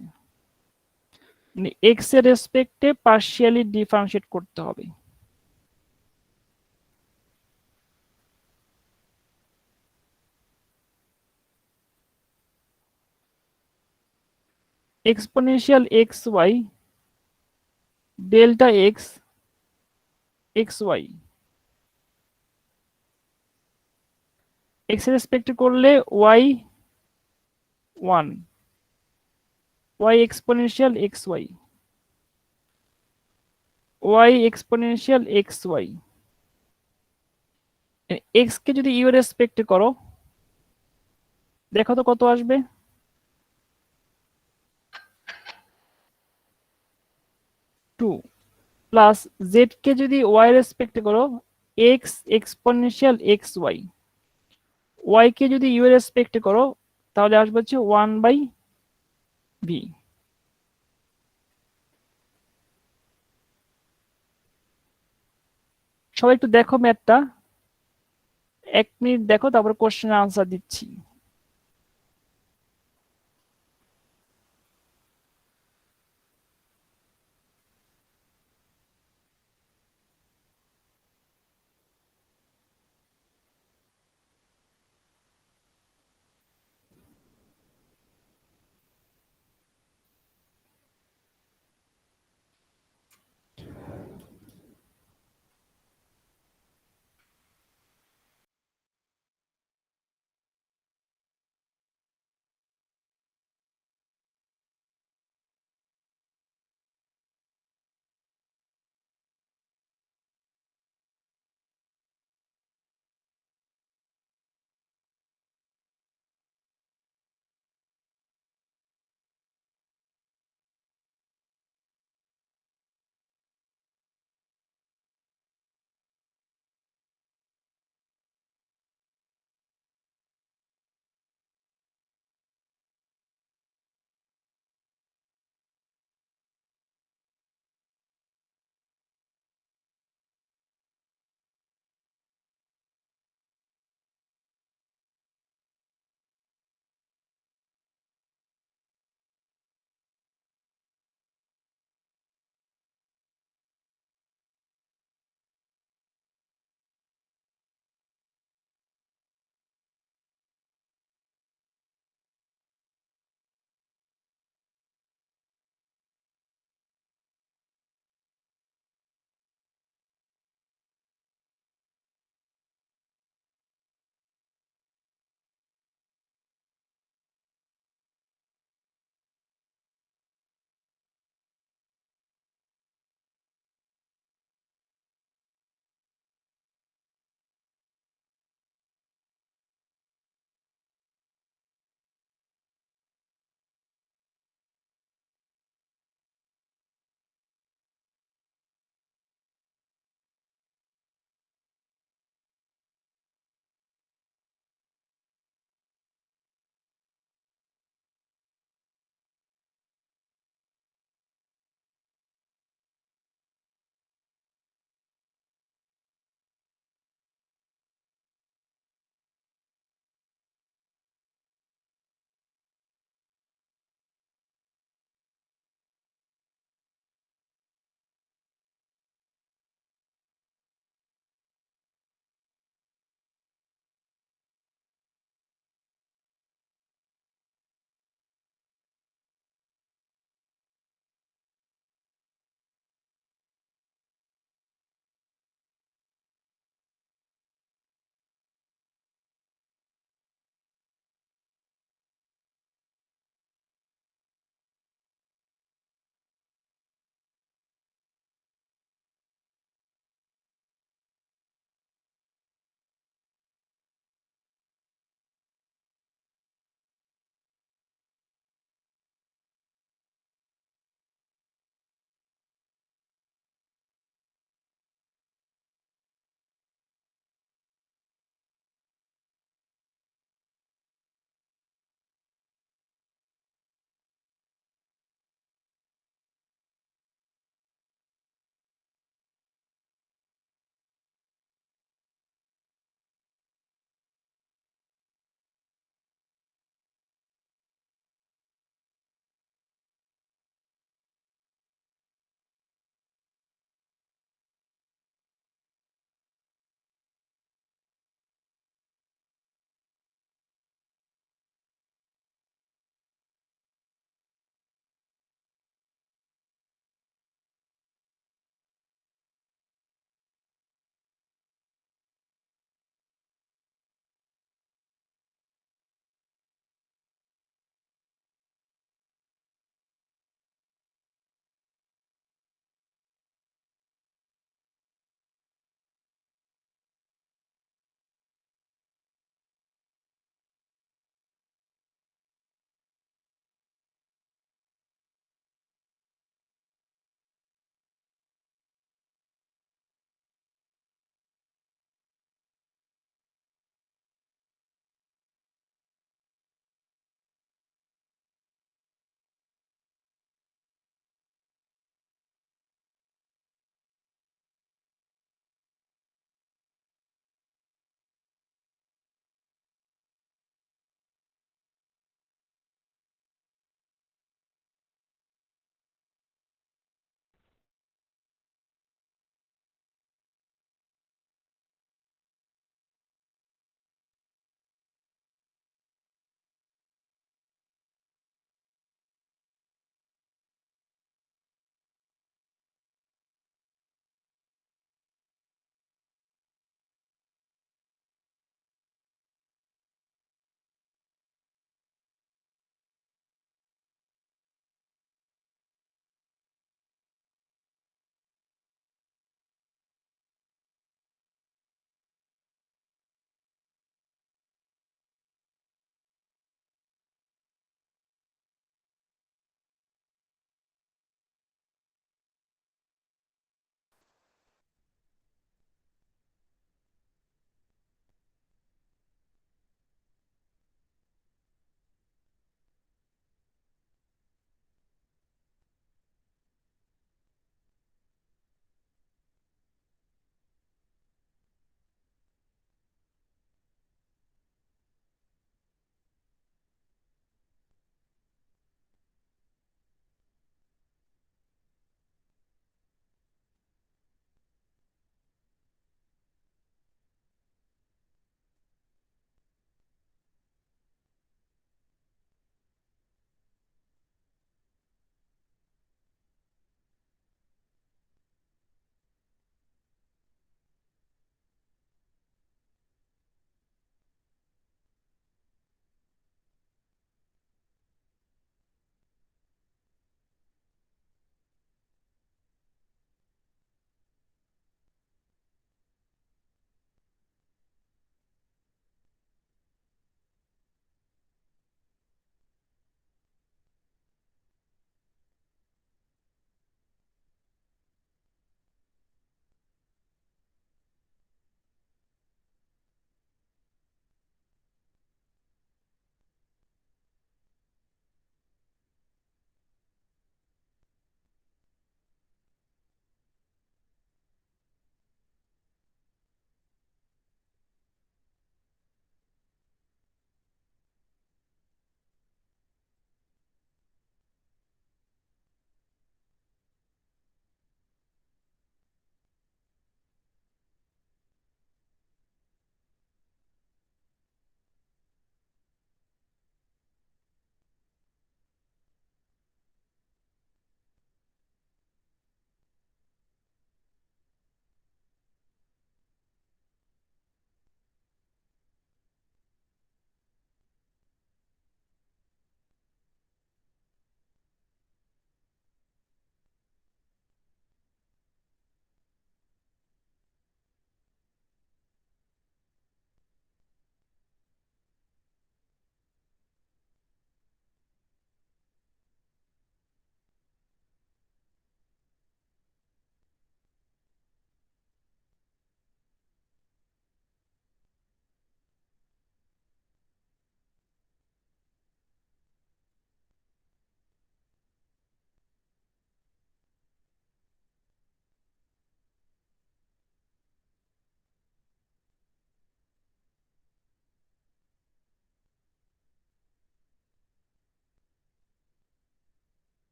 মানে এক্স এর রেসপেক্টে পার্শিয়ালি ডিফারেন্সিয়েট করতে হবে। Exponential x Y delta x X Y, X এর রেসপেক্টে করলে Y one, Y exponential x Y, Y exponential x Y. X কে যদি ইউ এর রেসপেক্টে করো, দেখো তো কত আসবে? 2 প্লাস জেড কে যদি ওয়াই রেসপেক্ট করো, X exponential x Y, Y কে যদি ইউ রেসপেক্ট করো তাহলে আসবে হচ্ছে 1/v। সবাই একটু দেখো ম্যাথটা, 1 মিনিট দেখো, তারপর কোশ্চেনের আনসার দিচ্ছি।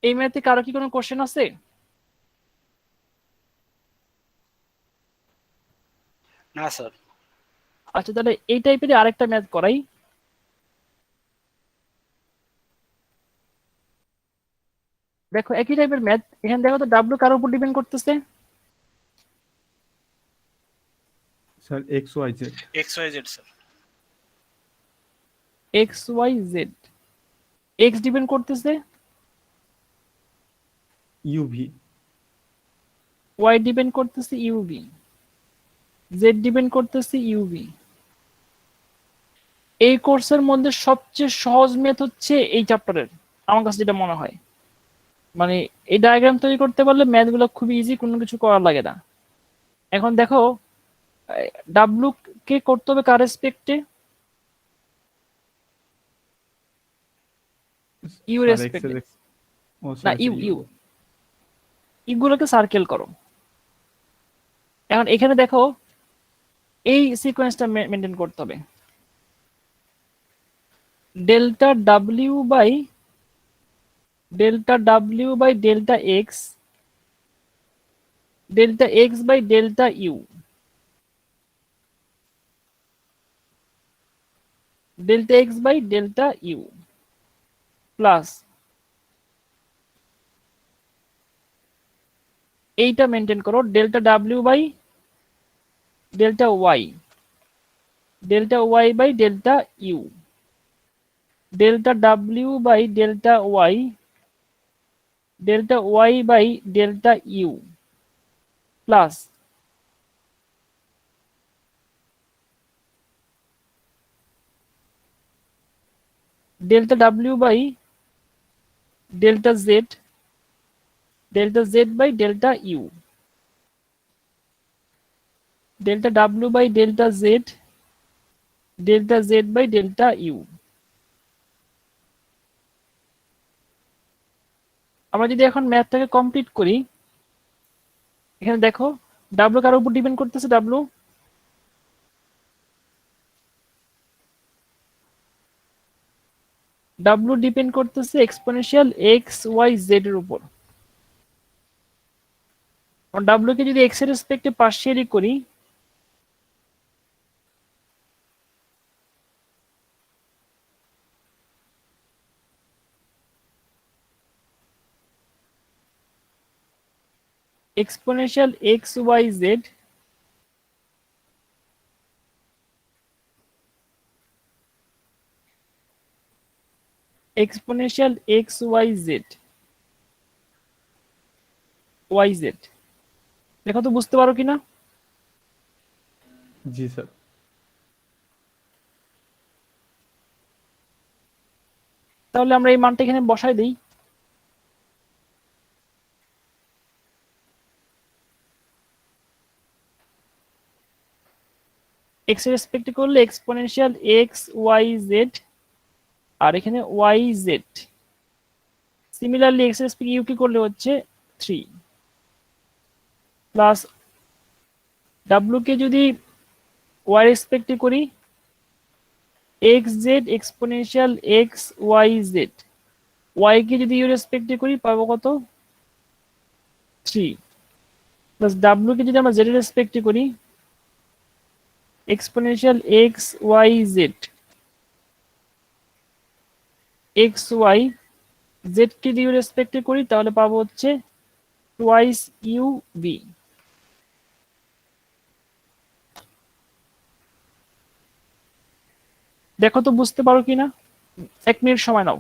এই ম্যাথে কারো কি কোনো কোশ্চেন আছে? না স্যার। আচ্ছা, তাহলে এই টাইপের আরেকটা ম্যাথ করাই। দেখো একই টাইপের ম্যাথ, এখানে দেখো তো ডাব্লিউ কার উপর ডিপেন্ড করতেছে? Sir x y z. X y z sir. X y z. X depend করতেছে, ইউভি। ওয়াই ডিপেন্ড করতেছে ইউভি, জেড ডিপেন্ড করতেছে ইউভি। এই কোর্সের মধ্যে সবচেয়ে সহজ ম্যাথ হচ্ছে এই চ্যাপ্টারের, আমার কাছে যেটা মনে হয়। মানে এই ডায়াগ্রাম তৈরি করতে পারলে ম্যাথগুলো খুবই ইজি, কোনো কিছু করার লাগে না। এখন দেখো ডাব্লু কে করতে হবে কার রেসপেক্টে? ইউ স্যার এক্স রেসপেক্টে। এর এক্স। ও না, sorry U sir U U. ইগুলোকে সার্কেল করো। এখন এখানে দেখো এই সিকোয়েন্সটা মেনটেন করতে হবে। Delta W by delta x, delta x by delta you, delta x by delta you plus এইটা মেনটেন করো delta W by delta Y by delta you, delta W by delta Y by delta you plus delta W by delta Z by delta you, delta W by delta Z by delta u. আমরা যদি এখন ম্যাথটাকে complete করি, এখানে দেখো W কার উপর depend করতেছে? ডাব্লিউ depend করতেছে এক্সপোনেনশিয়াল এক্স ওয়াই জেড এর উপর। ডাব্লিউ কে যদি এক্স এর রেসপেক্টে পার্শিয়ালি করি, exponential x y z exponential x y z. দেখো তো বুঝতে পারো কিনা? জি স্যার। তাহলে আমরা এই মানটা এখানে বসাই দিই। এক্স এর রেসপেক্টে করলে এক্সপোনেনশিয়াল এক্স ওয়াই জেড, আর এখানে ওয়াই জেড। সিমিলারলি এক্স এর রেসপেক্টে ইউ কি করলে হচ্ছে 3 প্লাস ডাব্লিউ কে যদি ওয়াই রেসপেক্টে করি, x z exponential x y z. Y কে যদি ইউ রেসপেক্টে করি পাবো কত? 3 প্লাস ডাব্লিউ কে যদি আমরা জেড রেসপেক্টে করি, exponential x y z x y, z কে যদি ইউ রেসপেক্টে করি তাহলে পাবো হচ্ছে টুয়াইস ইউ ভি। দেখো তো বুঝতে পারো কিনা? 1 মিনিট সময় নাও।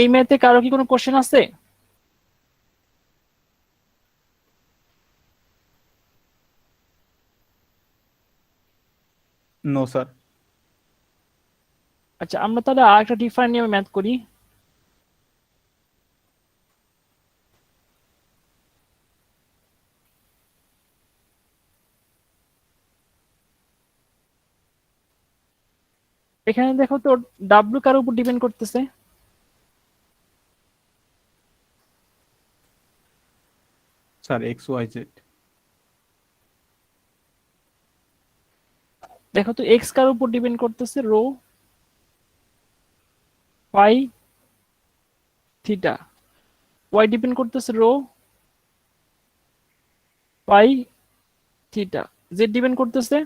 এই ম্যাথে কারো কি কোনো কোশ্চেন আছে? No, sir. আচ্ছা, আমরা তাহলে আরেকটা ডিফারেন্ট নিয়মে ম্যাথ করি। এখানে দেখো তো ডাব্লিউ কার উপর ডিপেন্ড করতেছে? Sir, X, Y, Z. দেখো তো এক্স কার উপর ডিপেন্ড করতেছে? রো পাই থিটা। ওয়াই ডিপেন্ড করতেছে রো পাই থিটা। জেড ডিপেন্ড করতেছে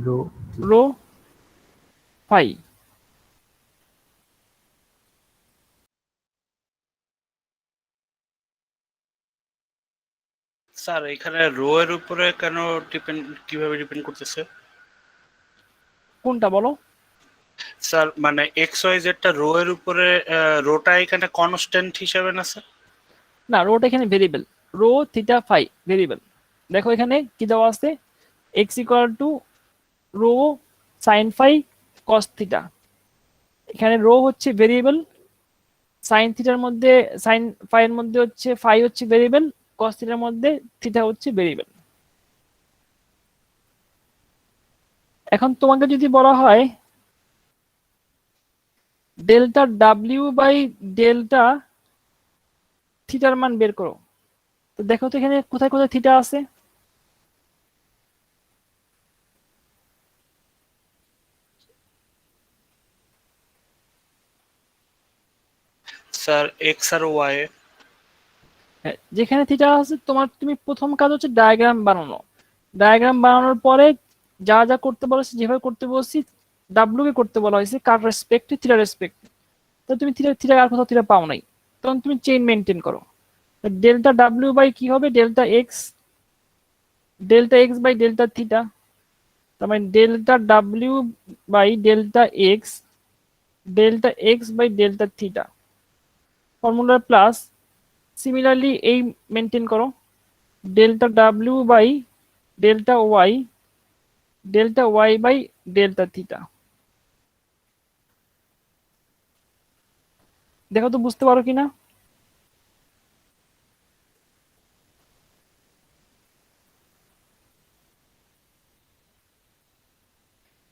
রো রো ফাই। স্যার এখানে রো এর উপরে কেন ডিপেন্ড, কিভাবে ডিপেন্ড করতেছে? কোনটা বলো? স্যার মানে এক্স ওয়াই জেডটা রো এর উপরে, রোটা এখানে কনস্ট্যান্ট হিসাবে না স্যার? না, রোটা এখানে variable. Rho theta phi variable. দেখো এখানে কি দেওয়া আছে, x equal to rho sine phi cos theta. এখানে রো হচ্ছে ভেরিয়েবল, সাইন থিটার মধ্যে সাইন ফাই এর মধ্যে হচ্ছে ফাই হচ্ছে ভেরিয়েবল, কস থিটার মধ্যে থিটা হচ্ছে ভেরিয়েবল। এখন তোমাকে যদি বলা হয় ডেল্টা ডাব্লিউ বাই ডেল্টা থিটার মান বের করো, তো দেখো তো এখানে কোথায় কোথায় থিটা আছে? স্যার এক্স আর ওয়াই। হ্যাঁ, যেখানে থিটা আছে তুমি প্রথম কাজ হচ্ছে ডায়াগ্রাম বানানো। ডায়াগ্রাম বানানোর পরে যা যা করতে বলেছি, যেভাবে করতে বলছি, ডাব্লিউ কে করতে বলা হয়েছে কার রেসপেক্টে, থিটা রেসপেক্ট। তো তুমি থিটা থিটা আর কোথাও থিটা পাও নাই, তখন তুমি চেইন মেনটেন করো। ডেল্টা ডাব্লিউ বাই কি হবে, delta x by delta theta. তার মানে delta W by delta x by delta theta ফর্মুলার প্লাস। সিমিলারলি এই মেনটেন করো, delta W by delta Y by delta theta. দেখো তো বুঝতে পারো কিনা?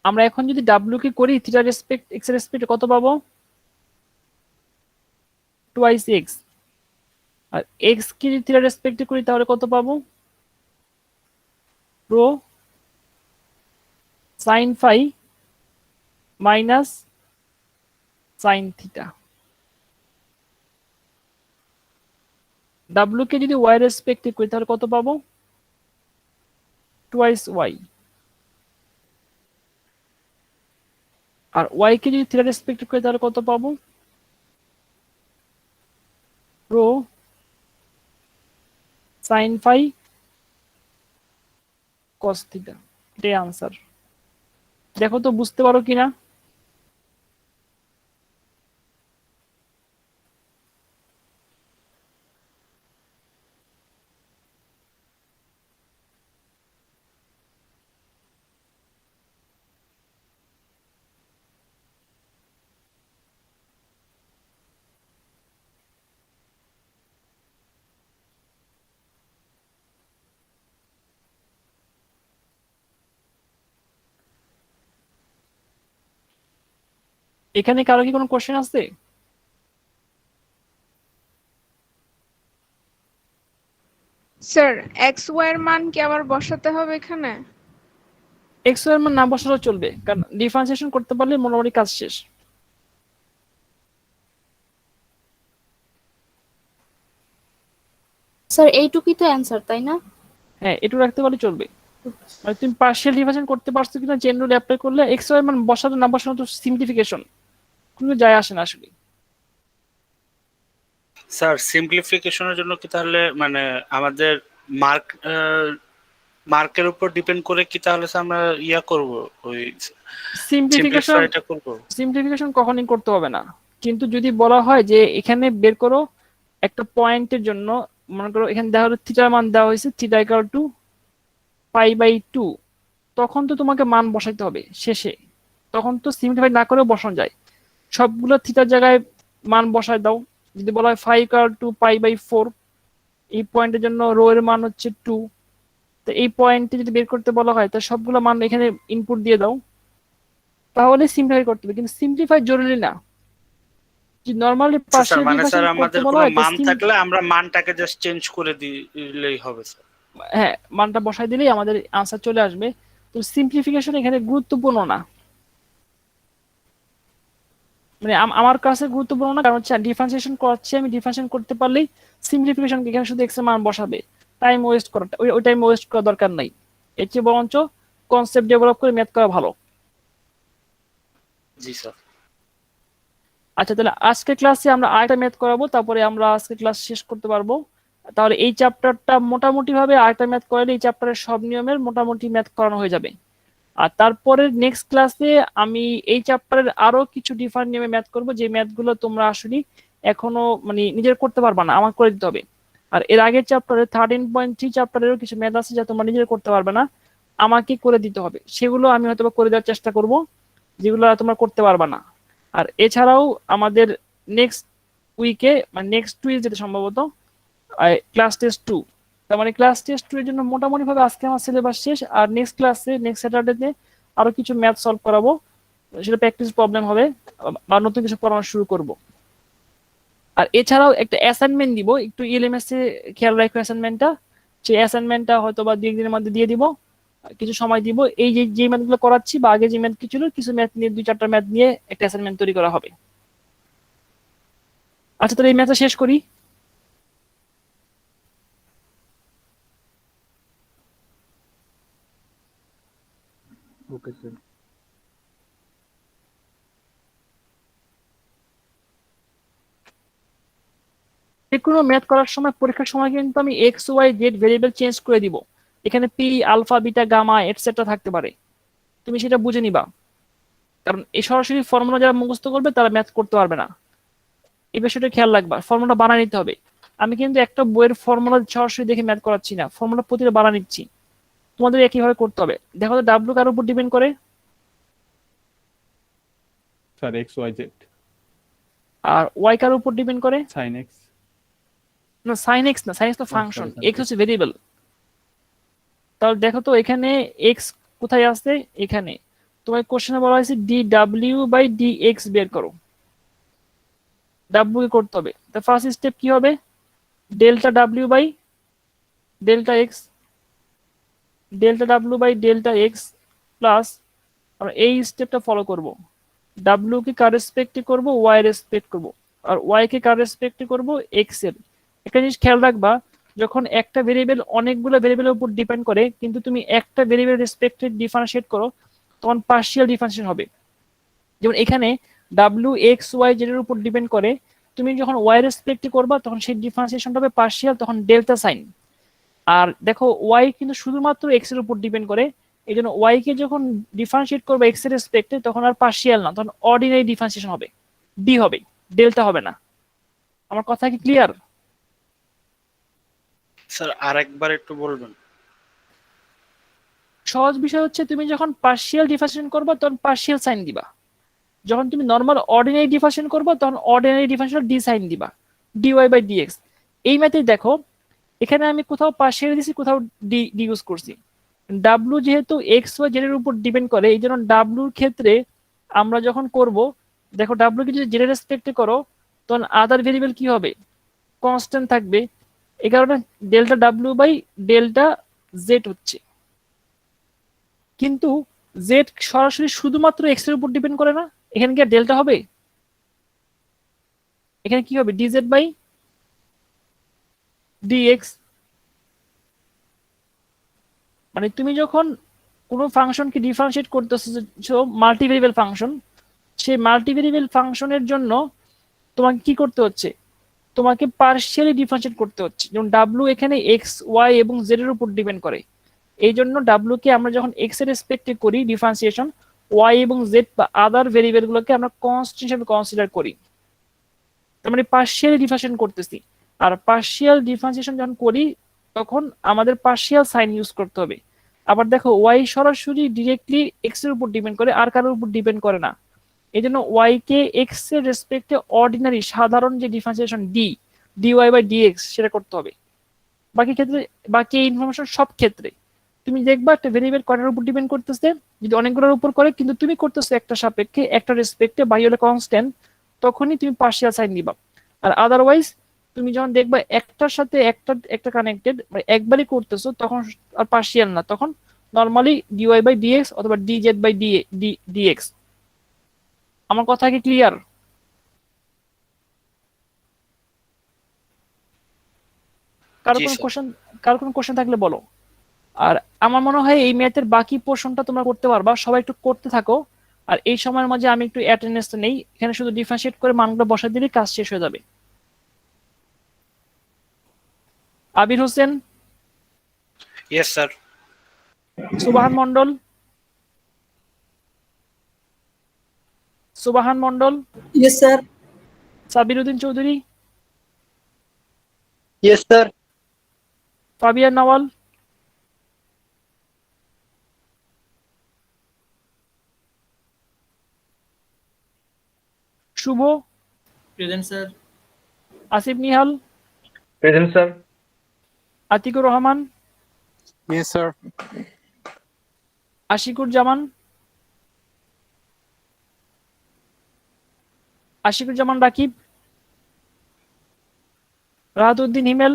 আমরা এখন যদি ডাব্লিউ কে করি থিটা রেসপেক্ট এক্স এর রেসপেক্ট কত পাবো? Twice x. আর এক্স কে যদি থিটা রেসপেক্টে করি তাহলে কত পাবো? Rho sine phi minus sine theta. ডাব্লিউ কে যদি ওয়াই রেসপেক্টে করি তাহলে কত পাবো? Twice y. আর ওয়াই কে যদি থিটা রেসপেক্টে করি তাহলে কত পাবো? Rho sine phi cos theta. এটাই আনসার। দেখো তো বুঝতে পারো কিনা? এখানে কারো কি কোনো কোশ্চেন আছে? স্যার এক্স ওয়াই এর মান কি আবার বসাতে হবে এখানে? এক্স এর মান না বসালেও চলবে, কারণ ডিফারেন্সিয়েশন করতে পারলে মোটামুটি কাজ শেষ। স্যার এইটুকুই তো অ্যান্সার, তাই না? হ্যাঁ, এটু রাখতে পারলে চলবে। মানে তুমি পার্শিয়াল ডিফারেন্সিয়েশন করতে পারছো কিনা চেইন রুল অ্যাপ্লাই করলে, এক্স এর মান বসাতে না বসানো তো সিম্পলিফিকেশন, কোনো যায় আসে না আসলে। স্যার সিম্পলিফিকেশনের জন্য কি তাহলে মানে আমাদের মার্ক মার্কের উপর ডিপেন্ড করে কি তাহলে আমরা ইয়া করব, ওই সিম্পলিফিকেশন সিম্পলিফাইটা করব? সিম্পলিফিকেশন কখনোই করতে হবে না, কিন্তু যদি বলা হয় যে এখানে বের করো একটা পয়েন্টের জন্য, মনে করো এখানে দেখা হলো থিটার মান দেওয়া হয়েছে থিটা ইকুয়াল টু π/2, তখন তো তোমাকে মান বসাইতে হবে শেষে। তখন তো সিম্পলিফাই না করেও বসানো যায়, সবগুলো থিটার জায়গায় মান বসায় দাও। যদি বলা হয় ফাই ইকুয়াল টু π/4, এই পয়েন্টের জন্য রো এর মান হচ্ছে 2, তো এই পয়েন্টে যদি বের করতে বলা হয়, তো সবগুলো মান এখানে ইনপুট দিয়ে দাও, তাহলে সিম্পলিফাই করতে হবে। কিন্তু সিম্পলিফাই জরুরি না, যে নরমালি স্যার পার্শিয়াল মানে ডিফারেন্স স্যার করতে আমাদের বলা কোনো হয়, মান থাকলে আমরা মানটাকে জাস্ট চেঞ্জ করে দিলেই হবে স্যার? হ্যাঁ, মানটা বসাই দিলেই আমাদের আনসার চলে আসবে। তো সিম্পলিফিকেশন এখানে গুরুত্বপূর্ণ না, মানে আমার কাছে গুরুত্বপূর্ণ না, কারণ হচ্ছে ডিফারেন্সিয়েশন করাচ্ছি, আমি ডিফারেন্সিয়েশন করতে পারলেই সিম্পলিফিকেশন এখানে শুধু এক্স এর মান বসাবে, টাইম ওয়েস্ট করা, ওই টাইম ওয়েস্ট করা দরকার নাই। এর চেয়ে বরঞ্চ কনসেপ্ট ডেভেলপ করে ম্যাথ করা ভালো। জি স্যার। আচ্ছা, তাহলে আজকে ক্লাসে আমরা আরেকটা ম্যাথ করাবো, তারপরে আমরা আজকে ক্লাস শেষ করতে পারবো। তাহলে এই চ্যাপ্টারটা মোটামুটি ভাবে আরেকটা ম্যাথ করালে এই চ্যাপ্টারের সব নিয়মের মোটামুটি ম্যাথ করানো হয়ে যাবে। আর তারপরে নেক্সট ক্লাসে আমি এই চ্যাপ্টারের আরো কিছু ডিফারেন্ট নিয়মে ম্যাথ করব, যে ম্যাথগুলো তোমরা আসলে এখনো মানে নিজের করতে পারবা না, আমার করে দিতে হবে। আর এর আগের চ্যাপ্টারে 13.3 চ্যাপ্টারেরও কিছু ম্যাথ আছে যা তোমরা নিজের করতে পারবে না, আমাকে করে দিতে হবে। সেগুলো আমি হয়তো করে দেওয়ার চেষ্টা করব, যেগুলো তোমরা করতে পারবা না। আর এছাড়াও আমাদের নেক্সট উইকে, মানে নেক্সট উইক যেটা সম্ভবত ক্লাস টেস্ট 2, তার মানে ক্লাস টেস্ট 2 এর জন্য মোটামুটি ভাবে আজকে আমার সিলেবাস শেষ। আর নেক্সট ক্লাসে নেক্সট স্যাটারডেতে আরো কিছু ম্যাথ সলভ করাবো, সেটা প্র্যাকটিস প্রবলেম হবে, বা নতুন কিছু পড়ানো শুরু করব। আর এছাড়াও একটা অ্যাসাইনমেন্ট দিব, একটু ইএলএমএস এ খেয়াল রাখো অ্যাসাইনমেন্টটা। সেই অ্যাসাইনমেন্টটা হয়তো বা 2 একদিনের মধ্যে দিয়ে দিব, কিছু সময় দিব। এই যে ম্যাথগুলো করাচ্ছি বা আগে যে ম্যাথ কিছু ছিল, কিছু ম্যাথ নিয়ে 2-4টা ম্যাথ নিয়ে একটা অ্যাসাইনমেন্ট তৈরি করা হবে। আচ্ছা, তাহলে এই ম্যাথটা শেষ করি। Okay sir. যে কোনো ম্যাথ করার সময়, পরীক্ষার সময় কিন্তু আমি x y z variable change করে দিব। এখানে p, alpha, beta, gamma etcetera থাকতে পারে, তুমি সেটা বুঝে নিবা। কারণ এই সরাসরি ফর্মুলা যারা মুখস্থ করবে তারা ম্যাথ করতে পারবে না, এই বিষয়টা খেয়াল রাখবা। ফর্মুলা বানিয়ে নিতে হবে। আমি কিন্তু একটা বইয়ের ফর্মুলা সরাসরি দেখে ম্যাথ করাচ্ছি না, ফর্মুলা প্রতিটা বানিয়ে নিচ্ছি। তোমাদের একইভাবে করতে হবে। দেখো তো ডাব্লু কার উপর ডিপেন্ড করে? স্যার এক্স ওয়াই জেড আর ওয়াই কার উপর ডিপেন্ড করে? Sine x. না, সাইন এক্স না, সাইন এক্স তো ফাংশন, sorry, এক্স হচ্ছে ভেরিয়েবল। তাহলে দেখো তো এখানে এক্স কোথায় আছে? এখানে তোমার কোশ্চেনে বলা হয়েছে ডি ডাব্লিউ বাই ডি এক্স বের করো, ডাব্লিউ করতে হবে। তো ফার্স্ট স্টেপ কি হবে? Delta W by delta x, delta W by delta X plus, আমরা এই স্টেপটা ফলো করব। ডাব্লিউ কে কার রেসপেক্টে করব? ওয়াই রেসপেক্ট করব। আর ওয়াই কে কার রেসপেক্টে করব? এক্স এর। একটা জিনিস খেয়াল রাখবা, যখন একটা ভেরিয়েবল অনেকগুলো ভেরিয়েবলের উপর ডিপেন্ড করে, কিন্তু তুমি একটা ভেরিয়েবল রেসপেক্টে ডিফারেন্সিয়েট করো, তখন পার্শিয়াল ডিফারেন্সিয়েশন হবে। যেমন এখানে ডাব্লিউ এক্স ওয়াই জেড এর উপর ডিপেন্ড করে, তুমি যখন ওয়াই রেসপেক্টে করবা তখন সেই ডিফারেন্সিয়েশনটা হবে পার্শিয়াল, তখন ডেল্টা সাইন। আর দেখো ওয়াই কিন্তু শুধুমাত্র এক্স এর উপর ডিপেন্ড করে, এই জন্য ওয়াই কে যখন ডিফারেন্সিয়েট করবে এক্স এর রেসপেক্টে, তখন আর পার্শিয়াল না, তখন অর্ডিনারি ডিফারেন্সিয়েশন হবে, ডি হবে, ডেল্টা হবে না। আমার কথা কি ক্লিয়ার? স্যার আরেকবার একটু বলবেন? সহজ বিষয় হচ্ছে, তুমি যখন পার্শিয়াল ডিফারেন্সিয়েশন করবা তখন পার্শিয়াল সাইন দিবা, যখন তুমি নর্মাল অর্ডিনারি ডিফারেন্সিয়েশন করবা তখন অর্ডিনারি ডিফারেন্সিয়েশন ডি সাইন দিবা, ডিওয়াই বাই ডিএক্স। এই ম্যাথে দেখো এখানে আমি কোথাও পার্শিয়াল দিছি, কোথাও ডি ইউজ করছি। ডাব্লু যেহেতু এক্স ওয়াই জেড এর উপর ডিপেন্ড করে, এই জন্য ডাব্লুর ক্ষেত্রে আমরা যখন করব, দেখো ডাব্লু কে যদি জেড এর রেসপেক্টে করো, তখন আদার ভেরিয়েবল কি হবে? কনস্ট্যান্ট থাকবে। এই কারণে ডেল্টা ডাব্লু বাই ডেল্টা জেড হচ্ছে। কিন্তু জেড সরাসরি শুধুমাত্র এক্স এর উপর ডিপেন্ড করে না, এখানে কি ডেল্টা হবে? এখানে কি হবে? Dz by dx. মানে তুমি যখন কোনো ফাংশনকে ডিফারেন্সিয়েট করতেছো, মাল্টিভেরিয়েবল ফাংশন, সেই মাল্টিভেরিয়েবল ফাংশনের জন্য তোমাকে কি করতে হচ্ছে? তোমাকে পার্শিয়ালি ডিফারেন্সিয়েট করতে হচ্ছে। যেমন ডাব্লু এখানে এক্স ওয়াই এবং জেড এর উপর ডিপেন্ড করে, এই জন্য ডাব্লিউ কে আমরা যখন এক্স এর রেসপেক্টে করি ডিফারেন্সিয়েশন, ওয়াই এবং জেড বা আদার ভেরিয়েবল গুলোকে আমরা কনস্ট্যান্ট হিসেবে কনসিডার করি। তার মানে পার্শিয়াল ডিফারেন্সিয়েশন করতেছি। আর পার্শিয়াল ডিফারেন্সিয়েশন যখন করি তখন আমাদের পার্শিয়াল সাইন ইউজ করতে হবে। আবার দেখো ওয়াই সরাসরি ডিরেক্টলি এক্স এর উপর ডিপেন্ড করে, আর কারোর উপর ডিপেন্ড করে না। এই জন্য ওয়াই কে এক্স এর রেসপেক্টে অর্ডিনারি সাধারণ যে ডিফারেন্সিয়েশন ডিওয়াই বাই ডিএক্স সেটা করতে হবে। বাকি ক্ষেত্রে, বাকি ইনফরমেশন সব ক্ষেত্রে তুমি দেখবা একটা ভেরিয়েবল কয়টার উপর ডিপেন্ড করতেছে, যদি অনেকগুলোর উপর করে কিন্তু তুমি করতেছো একটা সাপেক্ষে একটা রেসপেক্টে বাই হলে কনস্ট্যান্ট, তখনই তুমি পার্শিয়াল সাইন দিবা। আর আদারওয়াইজ তুমি যখন দেখবা একটার সাথে একটা কানেক্টেড মানে একবারই করতেছো তখন আর পার্শিয়াল না, তখন নরমালি ডিওয়াই বাই ডিএক্স অথবা ডিজেড বাই ডিএক্স। আমার কথা কি ক্লিয়ার? কারো জি কোনো স্যার। কোশ্চেন, কারো কোনো কোশ্চেন থাকলে বলো। আর আমার মনে হয় এই ম্যাথের বাকি পোর্শনটা তোমরা করতে পারবা, সবাই একটু করতে থাকো। আর এই সময়ের মাঝে আমি একটু অ্যাটেন্ডেন্স নেই, এখানে শুধু ডিফারেন্সিয়েট করে মানগুলো বসা দিলেই কাজ শেষ হয়ে যাবে। Abir Hossain, yes sir. Subahan Mondal, Subahan Mondal, Yes, sir. Sabiruddin Chowdhury, Yes, sir. Fabian Nawal, Shuvo, Present, sir. Asif Nihal, Present, sir. Atikur Rahman, Yes, sir. Ashikur Zaman, Ashikur Zaman Rakib, Rahatuddin Himel,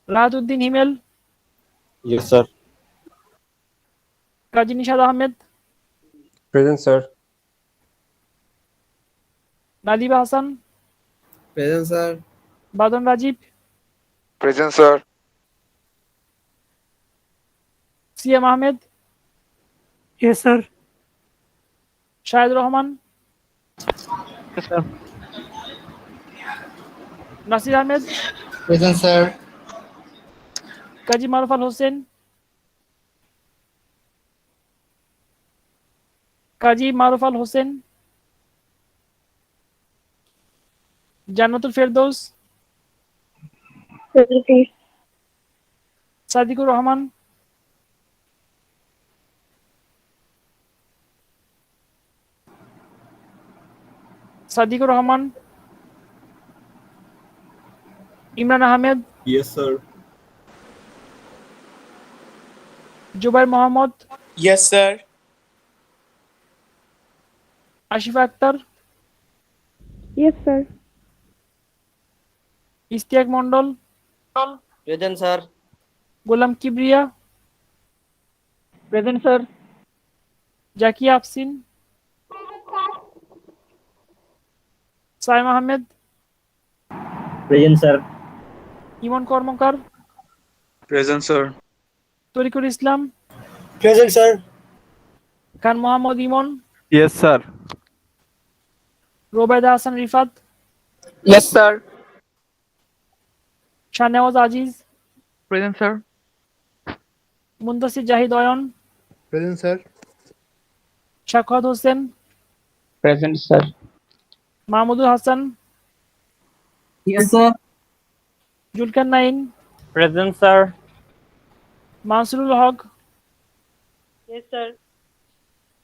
Rahatuddin Himel, Yes, sir. Kazi Nishad Ahmed, Present, sir. Nadiba Hasan, Present, sir. Badon Rajib, Present, sir. CM Ahmed, Yes, sir. Shahed Rahman, Yes, sir. Nasir Ahmed, Present, sir. Kazi Maruf Al Hossain, Kazi Maruf Al Hossain, Jannatul Ferdous, Sadikur Rahman, Sadikur Rahman, Imran Ahmed, Yes, sir. Jubair Mohammad, Yes, sir. Ashifa Akter, Yes, sir. Ishtiaq Mondal, Present, sir. Golam Kibria, Present, sir. Zakia Afsin, Saim Ahmed, Present, sir. Imon Karmakar, Present, sir. Tarikul Islam, Present, sir. Khan Mohammad Imon, Yes, sir. Robayda Hasan Rifat, Yes, sir. Shahnewaz Aziz, Present, sir. Muntasir Zahid Ayon, Present, sir. Sakhawat Hossain, Present, sir. Mahmudul Hasan, Yes, sir. Zulkar Nain, Present, sir. Mansurul Haque, Yes, sir.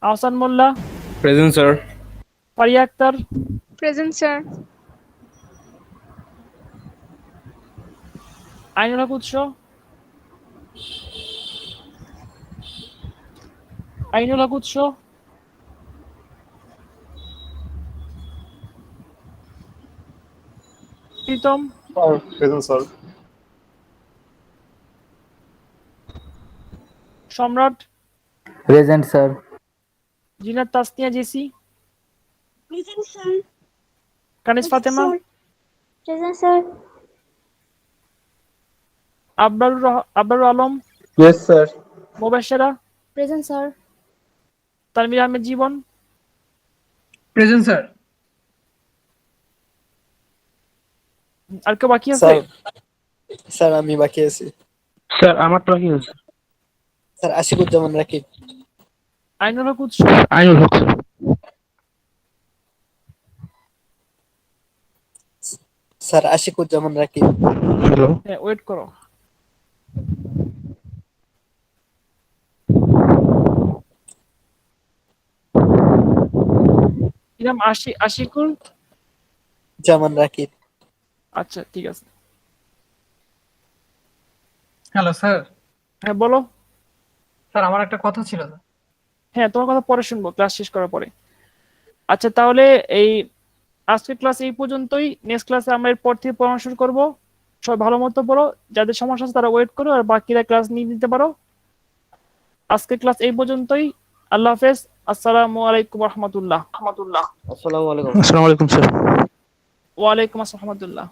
Ahsan Molla, Present, sir. Faria Akter, Present, sir. Ainul Haque Utsho, Ainul Haque Utsho, Pritam, Present, sir. Samrat, Present, sir. Zinat Tasnia Jessy, Present, sir. Kanis Fatema, Present, sir. Abrarul Alam, Yes, sir. Mobashera, Present, sir. Tanvir Ahmed Jibon, Present, sir. আর কেউ বাকি আছে? Sir আমি বাকি আছি। Sir আমারটা কি হয়েছে? Sir Ashikuzzaman Rakib. Ainul Haque Utsho. Ainul Haque sir. Sir Ashikuzzaman Rakib. Hello. হ্যাঁ, ওয়েট করো। ইনাম আশিকুল। জামান রাকিব। আচ্ছা ঠিক আছে। Hello sir. হ্যাঁ বলো। স্যার আমার একটা কথা ছিল। হ্যাঁ, তোমার কথা পরে শুনবো ক্লাস শেষ করার পরে। আচ্ছা তাহলে এই আজকের ক্লাস এই পর্যন্তই। নেক্সট ক্লাসে আমরা এরপর থেকে পড়ানো শুরু করবো। সবাই ভালো মতো পড়ো, যাদের সমস্যা আছে তারা ওয়েট করো, আর বাকিরা ক্লাস নিয়ে নিতে পারো। আজকের ক্লাস এই পর্যন্তই। আল্লাহ হাফেজ। আসসালামু আলাইকুম রহমতুল্লাহ। আসসালামু আলাইকুম। আসসালামু আলাইকুম স্যার। ওয়ালাইকুম আসসালাম রহমতুল্লাহ।